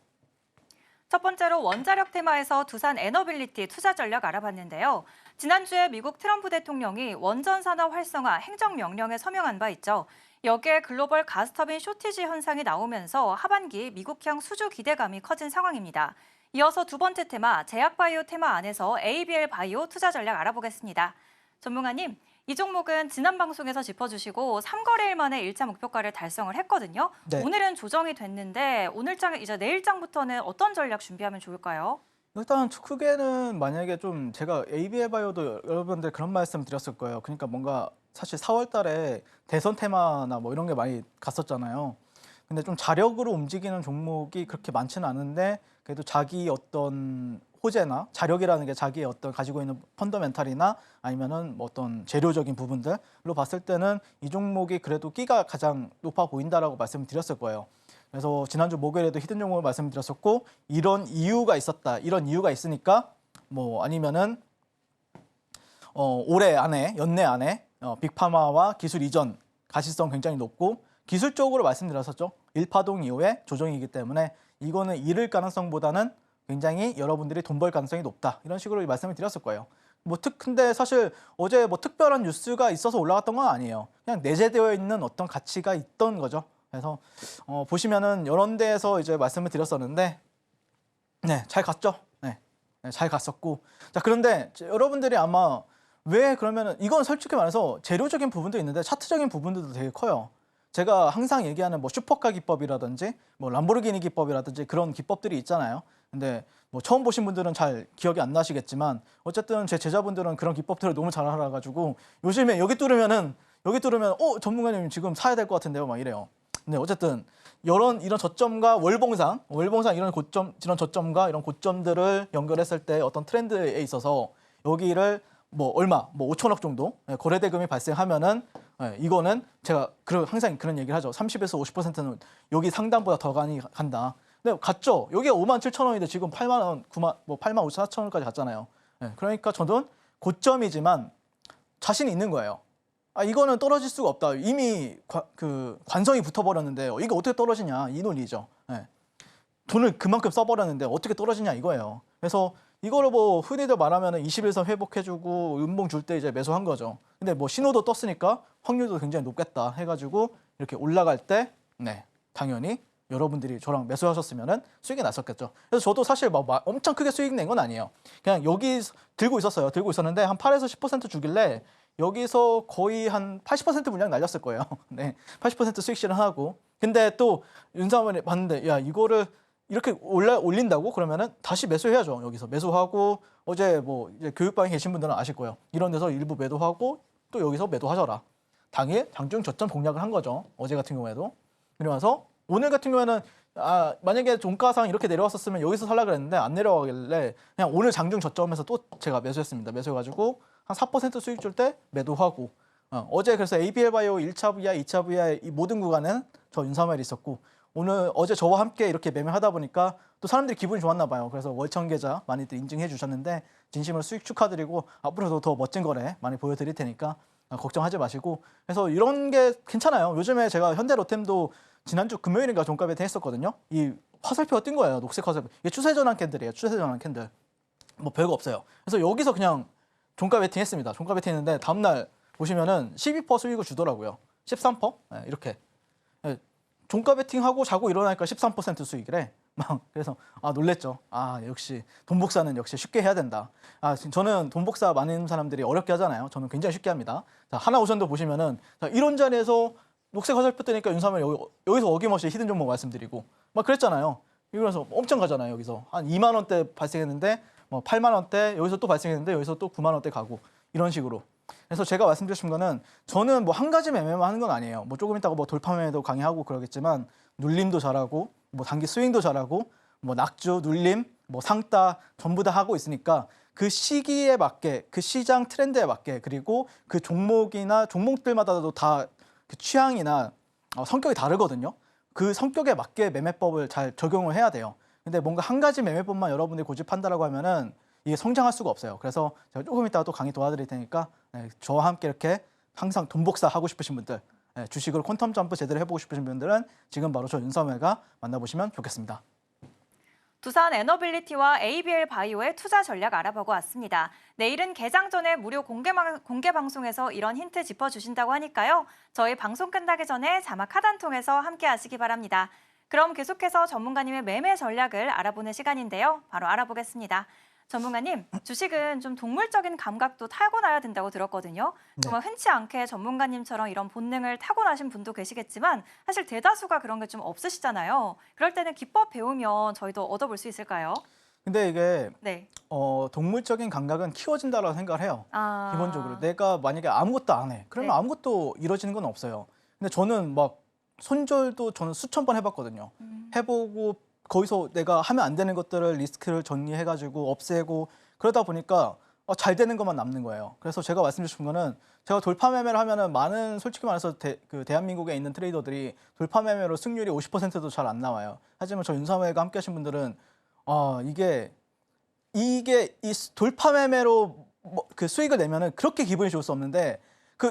첫 번째로 원자력 테마에서 두산 에너빌리티 투자 전략 알아봤는데요. 지난주에 미국 트럼프 대통령이 원전 산업 활성화 행정명령에 서명한 바 있죠. 여기에 글로벌 가스터빈 쇼티지 현상이 나오면서 하반기 미국향 수주 기대감이 커진 상황입니다. 이어서 두 번째 테마, 제약바이오 테마 안에서 ABL 바이오 투자 전략 알아보겠습니다. 전문가님, 이 종목은 지난 방송에서 짚어주시고 3거래일 만에 1차 목표가를 달성을 했거든요. 네. 오늘은 조정이 됐는데 오늘장 이제 내일장부터는 어떤 전략 준비하면 좋을까요? 일단 크게는 만약에 좀 제가 ABL 바이오도 여러분들 그런 말씀 드렸을 거예요. 그러니까 뭔가 사실 4월 달에 대선 테마나 뭐 이런 게 많이 갔었잖아요. 근데 좀 자력으로 움직이는 종목이 그렇게 많지는 않은데 그래도 자기 어떤 호재나 자력이라는 게 자기의 어떤 가지고 있는 펀더멘탈이나 아니면은 뭐 어떤 재료적인 부분들로 봤을 때는 이 종목이 그래도 끼가 가장 높아 보인다라고 말씀드렸을 거예요. 그래서 지난주 목요일에도 히든 종목을 말씀드렸었고 이런 이유가 있었다. 이런 이유가 있으니까 뭐 아니면은 올해 안에 연내 안에 빅파마와 기술 이전 가시성 굉장히 높고 기술적으로 말씀드렸었죠. 1파동 이후에 조정이기 때문에 이거는 잃을 가능성보다는 굉장히 여러분들이 돈 벌 가능성이 높다. 이런 식으로 말씀을 드렸을 거예요. 근데 사실 어제 뭐 특별한 뉴스가 있어서 올라갔던 건 아니에요. 그냥 내재되어 있는 어떤 가치가 있던 거죠. 그래서 보시면은 이런 데에서 이제 말씀을 드렸었는데 네, 잘 갔죠. 네, 잘 갔었고. 자, 그런데 여러분들이 아마 왜 그러면은 이건 솔직히 말해서 재료적인 부분도 있는데 차트적인 부분들도 되게 커요. 제가 항상 얘기하는 뭐 슈퍼카 기법이라든지 뭐 람보르기니 기법이라든지 그런 기법들이 있잖아요. 근데 뭐 처음 보신 분들은 잘 기억이 안 나시겠지만 어쨌든 제 제자분들은 그런 기법들을 너무 잘 알아가지고 요즘에 여기 뚫으면 전문가님 지금 사야 될 것 같은데요, 막 이래요. 근데 어쨌든 이런 저점과 월봉상 이런 저점과 이런 고점들을 연결했을 때 어떤 트렌드에 있어서 여기를 뭐 5천억 정도 거래 대금이 발생하면은 이거는 제가 항상 그런 얘기를 하죠. 30에서 50%는 여기 상단보다 더 많이 간다. 근데 갔죠. 여기가 57,000원인데 지금 8만 원, 85,4천원까지 갔잖아요. 그러니까 저는 고점이지만 자신이 있는 거예요. 이거는 떨어질 수가 없다. 이미 관성이 붙어버렸는데 이거 어떻게 떨어지냐 이 논리죠. 돈을 그만큼 써버렸는데 어떻게 떨어지냐 이거예요. 그래서 이거를 뭐 흔히들 말하면 21선 회복해주고 음봉 줄 때 이제 매수한 거죠. 근데 뭐 신호도 떴으니까 확률도 굉장히 높겠다 해가지고 이렇게 올라갈 때 당연히 여러분들이 저랑 매수하셨으면은 수익이 났었겠죠. 그래서 저도 사실 막 엄청 크게 수익 낸 건 아니에요. 그냥 여기 들고 있었는데 한 8에서 10% 주길래 여기서 거의 한 80% 물량 날렸을 거예요. 80% 수익 실현하고. 근데 또 윤사원이 봤는데 야 이거를 이렇게 올린다고 그러면은 다시 매수해야죠. 여기서 매수하고 어제 뭐 이제 교육방에 계신 분들은 아실 거예요. 이런 데서 일부 매도하고 또 여기서 매도하셔라. 당일 장중 저점 공략을 한 거죠. 어제 같은 경우에도. 그러면서 오늘 같은 경우에는 만약에 종가상 이렇게 내려왔었으면 여기서 살라 그랬는데 안 내려가길래 그냥 오늘 장중 저점에서 또 제가 매수했습니다. 매수해가지고 한 4% 수익 줄 때 매도하고 어제 그래서 ABL 바이오 1차 VI, 2차 VI 이 모든 구간은 저 윤사멜이 있었고 어제 저와 함께 이렇게 매매하다 보니까 또 사람들이 기분이 좋았나 봐요. 그래서 월천 계좌 많이들 인증해 주셨는데 진심으로 수익 축하드리고 앞으로도 더 멋진 거래 많이 보여드릴 테니까 걱정하지 마시고 그래서 이런 게 괜찮아요. 요즘에 제가 현대로템도 지난주 금요일인가 종가 베팅 했었거든요. 이 화살표가 뜬 거예요. 녹색 화살표. 이게 추세전환 캔들이에요. 추세전환 캔들. 뭐 별거 없어요. 그래서 여기서 그냥 종가 베팅 했습니다. 종가 베팅 했는데 다음날 보시면은 12% 수익을 주더라고요. 13%? 이렇게. 종가 베팅하고 자고 일어나니까 13% 수익이래. 그래서 놀랬죠. 역시 돈 복사는 역시 쉽게 해야 된다. 저는 돈 복사 많은 사람들이 어렵게 하잖아요. 저는 굉장히 쉽게 합니다. 자, 하나오션도 보시면은 이런 자리에서 녹색 화살표 뜨니까 윤사면 여기서 어김없이 히든 종목 말씀드리고 막 그랬잖아요. 이러면서 엄청 가잖아요. 여기서 한 2만 원대 발생했는데 뭐 8만 원대 여기서 또 발생했는데 여기서 또 9만 원대 가고 이런 식으로. 그래서 제가 말씀드리고 싶은 거는 저는 뭐 한 가지 매매만 하는 건 아니에요. 뭐 조금 있다가 뭐 돌파 매매도 강의하고 그러겠지만 눌림도 잘하고 뭐 단기 스윙도 잘하고 뭐 낙주, 눌림, 뭐 상따 전부 다 하고 있으니까 그 시기에 맞게 그 시장 트렌드에 맞게 그리고 그 종목이나 종목들마다도 다 그 취향이나 성격이 다르거든요. 그 성격에 맞게 매매법을 잘 적용을 해야 돼요. 근데 뭔가 한 가지 매매법만 여러분들이 고집한다라고 하면은 이게 성장할 수가 없어요. 그래서 제가 조금 이따가 또 강의 도와드릴 테니까 저와 함께 이렇게 항상 돈 복사 하고 싶으신 분들 주식으로 퀀텀 점프 제대로 해보고 싶으신 분들은 지금 바로 저 윤서멜과 만나보시면 좋겠습니다. 두산 에너빌리티와 ABL 바이오의 투자 전략 알아보고 왔습니다. 내일은 개장 전에 무료 공개 방송에서 이런 힌트 짚어주신다고 하니까요. 저희 방송 끝나기 전에 자막 하단 통해서 함께 하시기 바랍니다. 그럼 계속해서 전문가님의 매매 전략을 알아보는 시간인데요. 바로 알아보겠습니다. 전문가님, 주식은 좀 동물적인 감각도 타고나야 된다고 들었거든요. 정말 흔치 않게 전문가님처럼 이런 본능을 타고나신 분도 계시겠지만 사실 대다수가 그런 게 좀 없으시잖아요. 그럴 때는 기법 배우면 저희도 얻어볼 수 있을까요? 근데 이게 네. 동물적인 감각은 키워진다라고 생각을 해요. 기본적으로 내가 만약에 아무것도 안 해. 그러면 아무것도 이루어지는 건 없어요. 근데 저는 막 손절도 저는 수천 번 해봤거든요. 해보고 거기서 내가 하면 안 되는 것들을 리스크를 정리해가지고 없애고 그러다 보니까 잘 되는 것만 남는 거예요. 그래서 제가 말씀드리고 싶은 거는 제가 돌파 매매를 하면은 많은 솔직히 말해서 대한민국에 있는 트레이더들이 돌파 매매로 승률이 50%도 잘 안 나와요. 하지만 저 윤사회가 함께 하신 분들은 이게 이 돌파 매매로 그 수익을 내면은 그렇게 기분이 좋을 수 없는데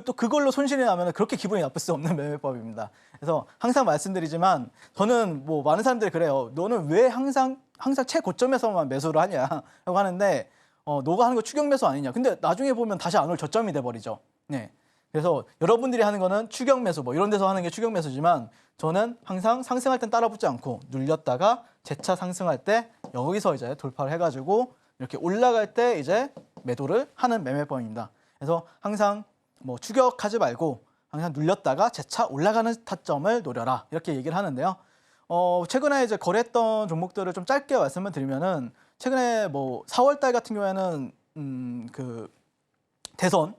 또 그걸로 손실이 나면 그렇게 기분이 나쁠 수 없는 매매법입니다. 그래서 항상 말씀드리지만 저는 뭐 많은 사람들이 그래요. 너는 왜 항상 최고점에서만 매수를 하냐라고 하는데 너가 하는 거 추격 매수 아니냐. 근데 나중에 보면 다시 안 올 저점이 돼버리죠. 네. 그래서 여러분들이 하는 거는 추격 매수 뭐 이런 데서 하는 게 추격 매수지만 저는 항상 상승할 땐 따라붙지 않고 눌렸다가 재차 상승할 때 여기서 이제 돌파를 해가지고 이렇게 올라갈 때 이제 매도를 하는 매매법입니다. 그래서 항상 뭐 추격하지 말고 항상 눌렸다가 재차 올라가는 타점을 노려라 이렇게 얘기를 하는데요. 최근에 이제 거래했던 종목들을 좀 짧게 말씀을 드리면은 최근에 뭐 4월달 같은 경우에는 그 대선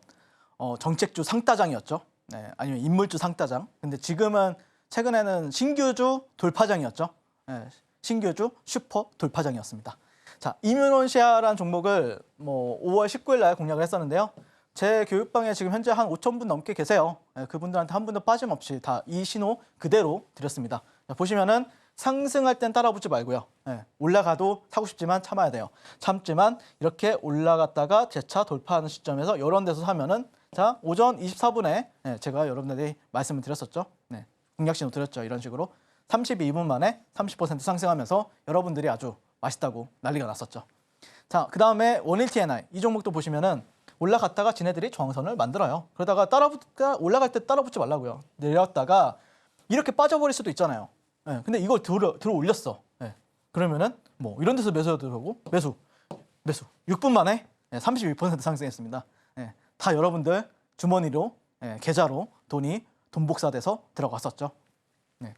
정책주 상따장이었죠. 네, 아니면 인물주 상따장. 근데 지금은 최근에는 신규주 돌파장이었죠. 네, 신규주 슈퍼 돌파장이었습니다. 자, 이뮤논시아라는 종목을 뭐 5월 19일 날 공략을 했었는데요. 제 교육방에 지금 현재 한 5,000분 넘게 계세요. 네, 그분들한테 한 분도 빠짐없이 다 이 신호 그대로 드렸습니다. 자, 보시면은 상승할 땐 따라붙지 말고요. 네, 올라가도 사고 싶지만 참아야 돼요. 참지만 이렇게 올라갔다가 재차 돌파하는 시점에서 이런 데서 사면은 자, 오전 24분에 제가 여러분들이 말씀을 드렸었죠. 네, 공략 신호 드렸죠. 이런 식으로 32분 만에 30% 상승하면서 여러분들이 아주 맛있다고 난리가 났었죠. 자, 그 다음에 원일 TNI 이 종목도 보시면은 올라갔다가 지네들이 저항선을 만들어요. 그러다가 올라갈 때 따라붙지 말라고요. 내렸다가 이렇게 빠져버릴 수도 있잖아요. 네, 근데 이걸 들어 올렸어. 네, 그러면은 뭐 이런 데서 매수해도 되고 매수 6분 만에 32% 상승했습니다. 네, 다 여러분들 주머니로 계좌로 돈 복사돼서 들어갔었죠. 네.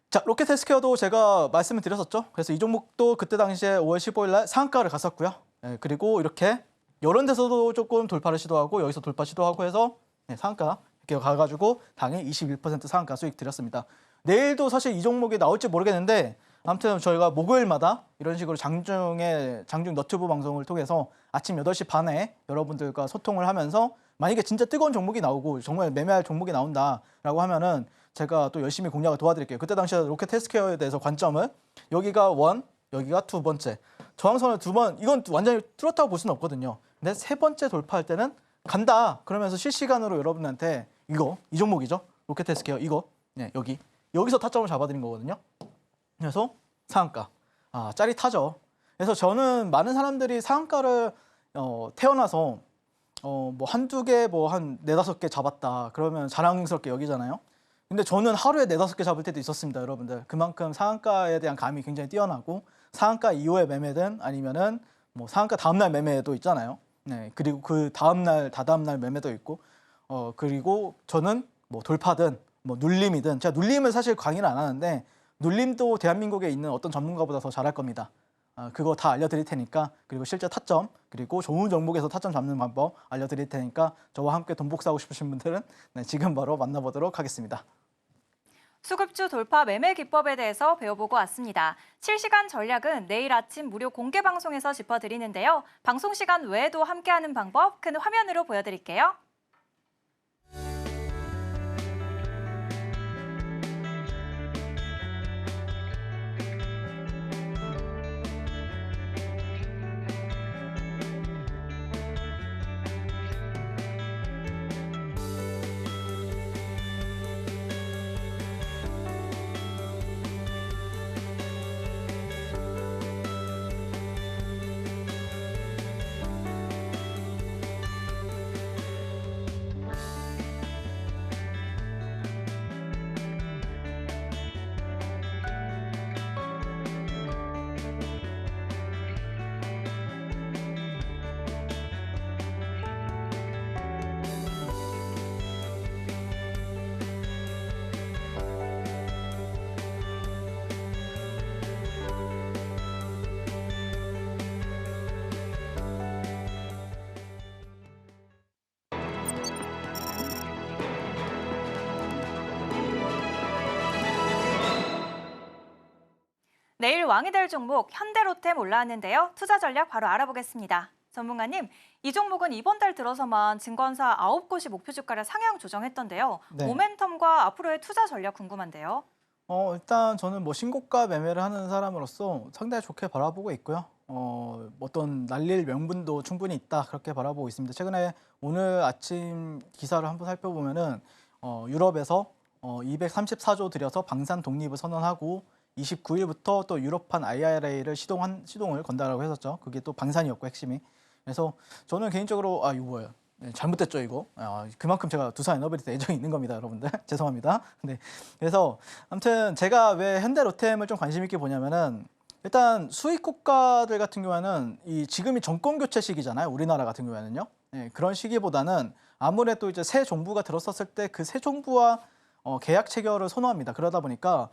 자, 로켓헬스케어도 제가 말씀을 드렸었죠. 그래서 이 종목도 그때 당시에 5월 15일 날 상한가를 갔었고요. 그리고 이렇게 이런 데서도 조금 돌파를 시도하고 여기서 돌파 시도하고 해서 상한가 이렇게 가가지고 당일 21% 상한가 수익 드렸습니다. 내일도 사실 이 종목이 나올지 모르겠는데 아무튼 저희가 목요일마다 이런 식으로 장중 너튜브 방송을 통해서 아침 8시 반에 여러분들과 소통을 하면서 만약에 진짜 뜨거운 종목이 나오고 정말 매매할 종목이 나온다라고 하면은 제가 또 열심히 공략을 도와드릴게요. 그때 당시에 로켓헬스케어에 대해서 관점은 여기가 원, 여기가 두 번째. 저항선을 두 번, 이건 완전히 뚫었다고 볼 수는 없거든요. 근데 세 번째 돌파할 때는 간다. 그러면서 실시간으로 여러분한테 이 종목이죠. 로켓헬스케어 이거, 여기서 타점을 잡아드린 거거든요. 그래서 상한가, 짜릿하죠. 그래서 저는 많은 사람들이 상한가를 태어나서 뭐 한두 개, 뭐 한 4-5개 잡았다. 그러면 자랑스럽게 여기잖아요. 근데 저는 하루에 4-5개 잡을 때도 있었습니다, 여러분들. 그만큼 상한가에 대한 감이 굉장히 뛰어나고 상한가 이후에 매매든 아니면은 뭐 상한가 다음날 매매도 있잖아요. 네, 그리고 그 다음날, 다다음날 매매도 있고 그리고 저는 뭐 돌파든 뭐 눌림이든 제가 눌림을 사실 강의를 안 하는데 눌림도 대한민국에 있는 어떤 전문가보다 더 잘할 겁니다. 그거 다 알려드릴 테니까 그리고 실제 타점 그리고 좋은 종목에서 타점 잡는 방법 알려드릴 테니까 저와 함께 돈 복사하고 싶으신 분들은 지금 바로 만나보도록 하겠습니다. 수급주 돌파 매매 기법에 대해서 배워보고 왔습니다. 실시간 전략은 내일 아침 무료 공개 방송에서 짚어드리는데요. 방송 시간 외에도 함께하는 방법 큰 화면으로 보여드릴게요. 내일 왕이 될 종목 현대로템 올라왔는데요. 투자 전략 바로 알아보겠습니다. 전문가님, 이 종목은 이번 달 들어서만 증권사 9곳이 목표 주가를 상향 조정했던데요. 네. 모멘텀과 앞으로의 투자 전략 궁금한데요. 일단 저는 뭐 신고가 매매를 하는 사람으로서 상당히 좋게 바라보고 있고요. 어떤 날릴 명분도 충분히 있다 그렇게 바라보고 있습니다. 최근에 오늘 아침 기사를 한번 살펴보면은 유럽에서 234조 들여서 방산 독립을 선언하고 29일부터 또 유럽판 IRA를 시동을 건다라고 했었죠. 그게 또 방산이었고 핵심이. 그래서 저는 개인적으로 이거 뭐예요? 네, 잘못됐죠 이거. 그만큼 제가 두산 에너비티에 애정이 있는 겁니다, 여러분들. 죄송합니다. 네, 그래서 아무튼 제가 왜 현대로템을 좀 관심 있게 보냐면은 일단 수익 국가들 같은 경우에는 지금이 정권 교체 시기잖아요. 우리나라 같은 경우에는요. 네, 그런 시기보다는 아무래도 이제 새 정부가 들었었을 때 그 새 정부와 계약 체결을 선호합니다. 그러다 보니까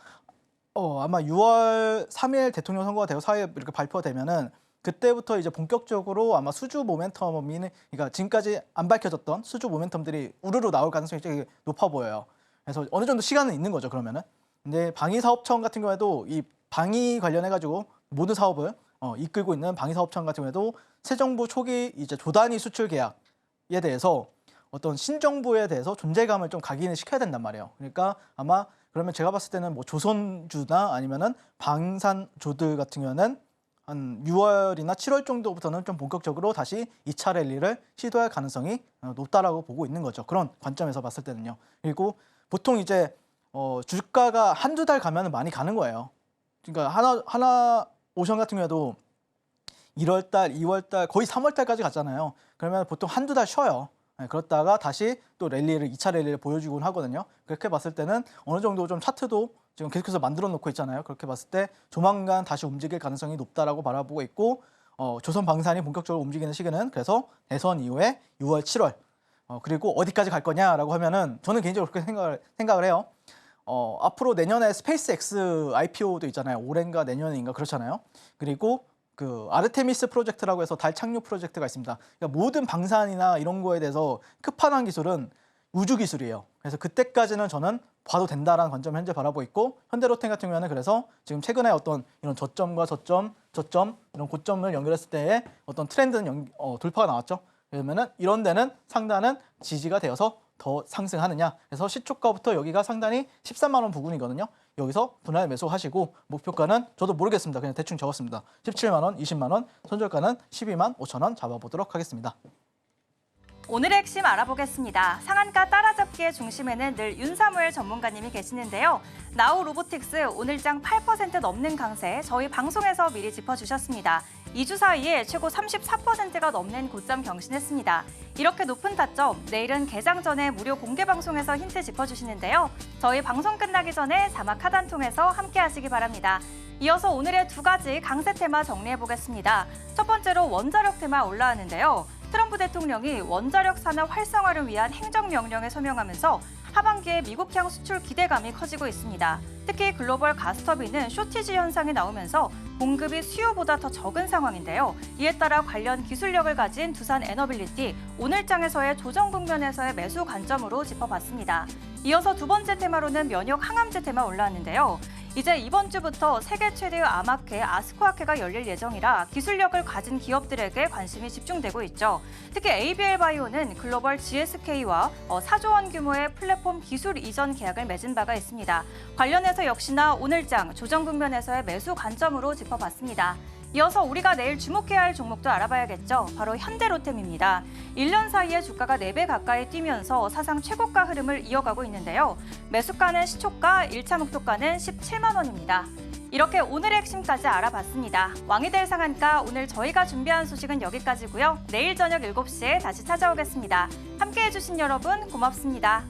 아마 6월 3일 대통령 선거가 되고 4일 이렇게 발표가 되면은 그때부터 이제 본격적으로 아마 수주 모멘텀이, 그러니까 지금까지 안 밝혀졌던 수주 모멘텀들이 우르르 나올 가능성이 되게 높아 보여요. 그래서 어느 정도 시간은 있는 거죠, 그러면은. 근데 방위사업청 같은 경우에도 이 방위 관련해가지고 모든 사업을 이끌고 있는 방위사업청 같은 경우에도 새 정부 초기 이제 조단위 수출 계약에 대해서 어떤 신정부에 대해서 존재감을 좀 각인을 시켜야 된단 말이에요. 그러니까 아마 그러면 제가 봤을 때는 뭐 조선주나 아니면은 방산조들 같은 경우는 한 6월이나 7월 정도부터는 좀 본격적으로 다시 2차 랠리를 시도할 가능성이 높다라고 보고 있는 거죠. 그런 관점에서 봤을 때는요. 그리고 보통 이제 주가가 한두 달 가면 많이 가는 거예요. 그러니까 하나 오션 같은 경우에도 1월 달, 2월 달, 거의 3월 달까지 갔잖아요. 그러면 보통 한두 달 쉬어요. 그렇다가 다시 또 2차 랠리를 보여주곤 하거든요. 그렇게 봤을 때는 어느 정도 좀 차트도 지금 계속해서 만들어 놓고 있잖아요. 그렇게 봤을 때 조만간 다시 움직일 가능성이 높다라고 바라보고 있고, 조선 방산이 본격적으로 움직이는 시기는 그래서 대선 이후에 6월, 7월. 그리고 어디까지 갈 거냐라고 하면은 저는 개인적으로 그렇게 생각을 해요. 앞으로 내년에 스페이스X IPO도 있잖아요. 올해인가 내년인가 그렇잖아요. 그리고 그 아르테미스 프로젝트라고 해서 달 착륙 프로젝트가 있습니다. 그러니까 모든 방산이나 이런 거에 대해서 끝판왕 기술은 우주 기술이에요. 그래서 그때까지는 저는 봐도 된다라는 관점을 현재 바라보고 있고, 현대로템 같은 경우에는 그래서 지금 최근에 어떤 이런 저점과 저점 이런 고점을 연결했을 때의 어떤 트렌드는 돌파가 나왔죠. 그러면은 이런 데는 상단은 지지가 되어서 더 상승하느냐. 그래서 시초가부터 여기가 상단이 13만 원 부근이거든요. 여기서 분할 매수하시고 목표가는 저도 모르겠습니다. 그냥 대충 적었습니다. 17만 원, 20만 원, 손절가는 12만 5천 원 잡아보도록 하겠습니다. 오늘의 핵심 알아보겠습니다. 상한가 따라잡기의 중심에는 늘 윤사무엘 전문가님이 계시는데요. 나우 로보틱스 오늘장 8% 넘는 강세 저희 방송에서 미리 짚어주셨습니다. 2주 사이에 최고 34%가 넘는 고점 경신했습니다. 이렇게 높은 타점, 내일은 개장 전에 무료 공개 방송에서 힌트 짚어주시는데요. 저희 방송 끝나기 전에 자막 하단 통해서 함께 하시기 바랍니다. 이어서 오늘의 두 가지 강세 테마 정리해보겠습니다. 첫 번째로 원자력 테마 올라왔는데요. 트럼프 대통령이 원자력 산업 활성화를 위한 행정명령에 서명하면서 하반기에 미국향 수출 기대감이 커지고 있습니다. 특히 글로벌 가스터빈은 쇼티지 현상이 나오면서 공급이 수요보다 더 적은 상황인데요. 이에 따라 관련 기술력을 가진 두산 에너빌리티, 오늘장에서의 조정 국면에서의 매수 관점으로 짚어봤습니다. 이어서 두 번째 테마로는 면역 항암제 테마 올라왔는데요. 이제 이번 주부터 세계 최대의 암학회 아스코학회가 열릴 예정이라 기술력을 가진 기업들에게 관심이 집중되고 있죠. 특히 ABL 바이오는 글로벌 GSK와 4조 원 규모의 플랫폼 기술 이전 계약을 맺은 바가 있습니다. 관련해서 역시나 오늘장 조정 국면에서의 매수 관점으로 짚어봤습니다. 이어서 우리가 내일 주목해야 할 종목도 알아봐야겠죠. 바로 현대로템입니다. 1년 사이에 주가가 4배 가까이 뛰면서 사상 최고가 흐름을 이어가고 있는데요. 매수가는 시초가, 1차 목표가는 17만 원입니다. 이렇게 오늘의 핵심까지 알아봤습니다. 왕이 될 상한가, 오늘 저희가 준비한 소식은 여기까지고요. 내일 저녁 7시에 다시 찾아오겠습니다. 함께해 주신 여러분 고맙습니다.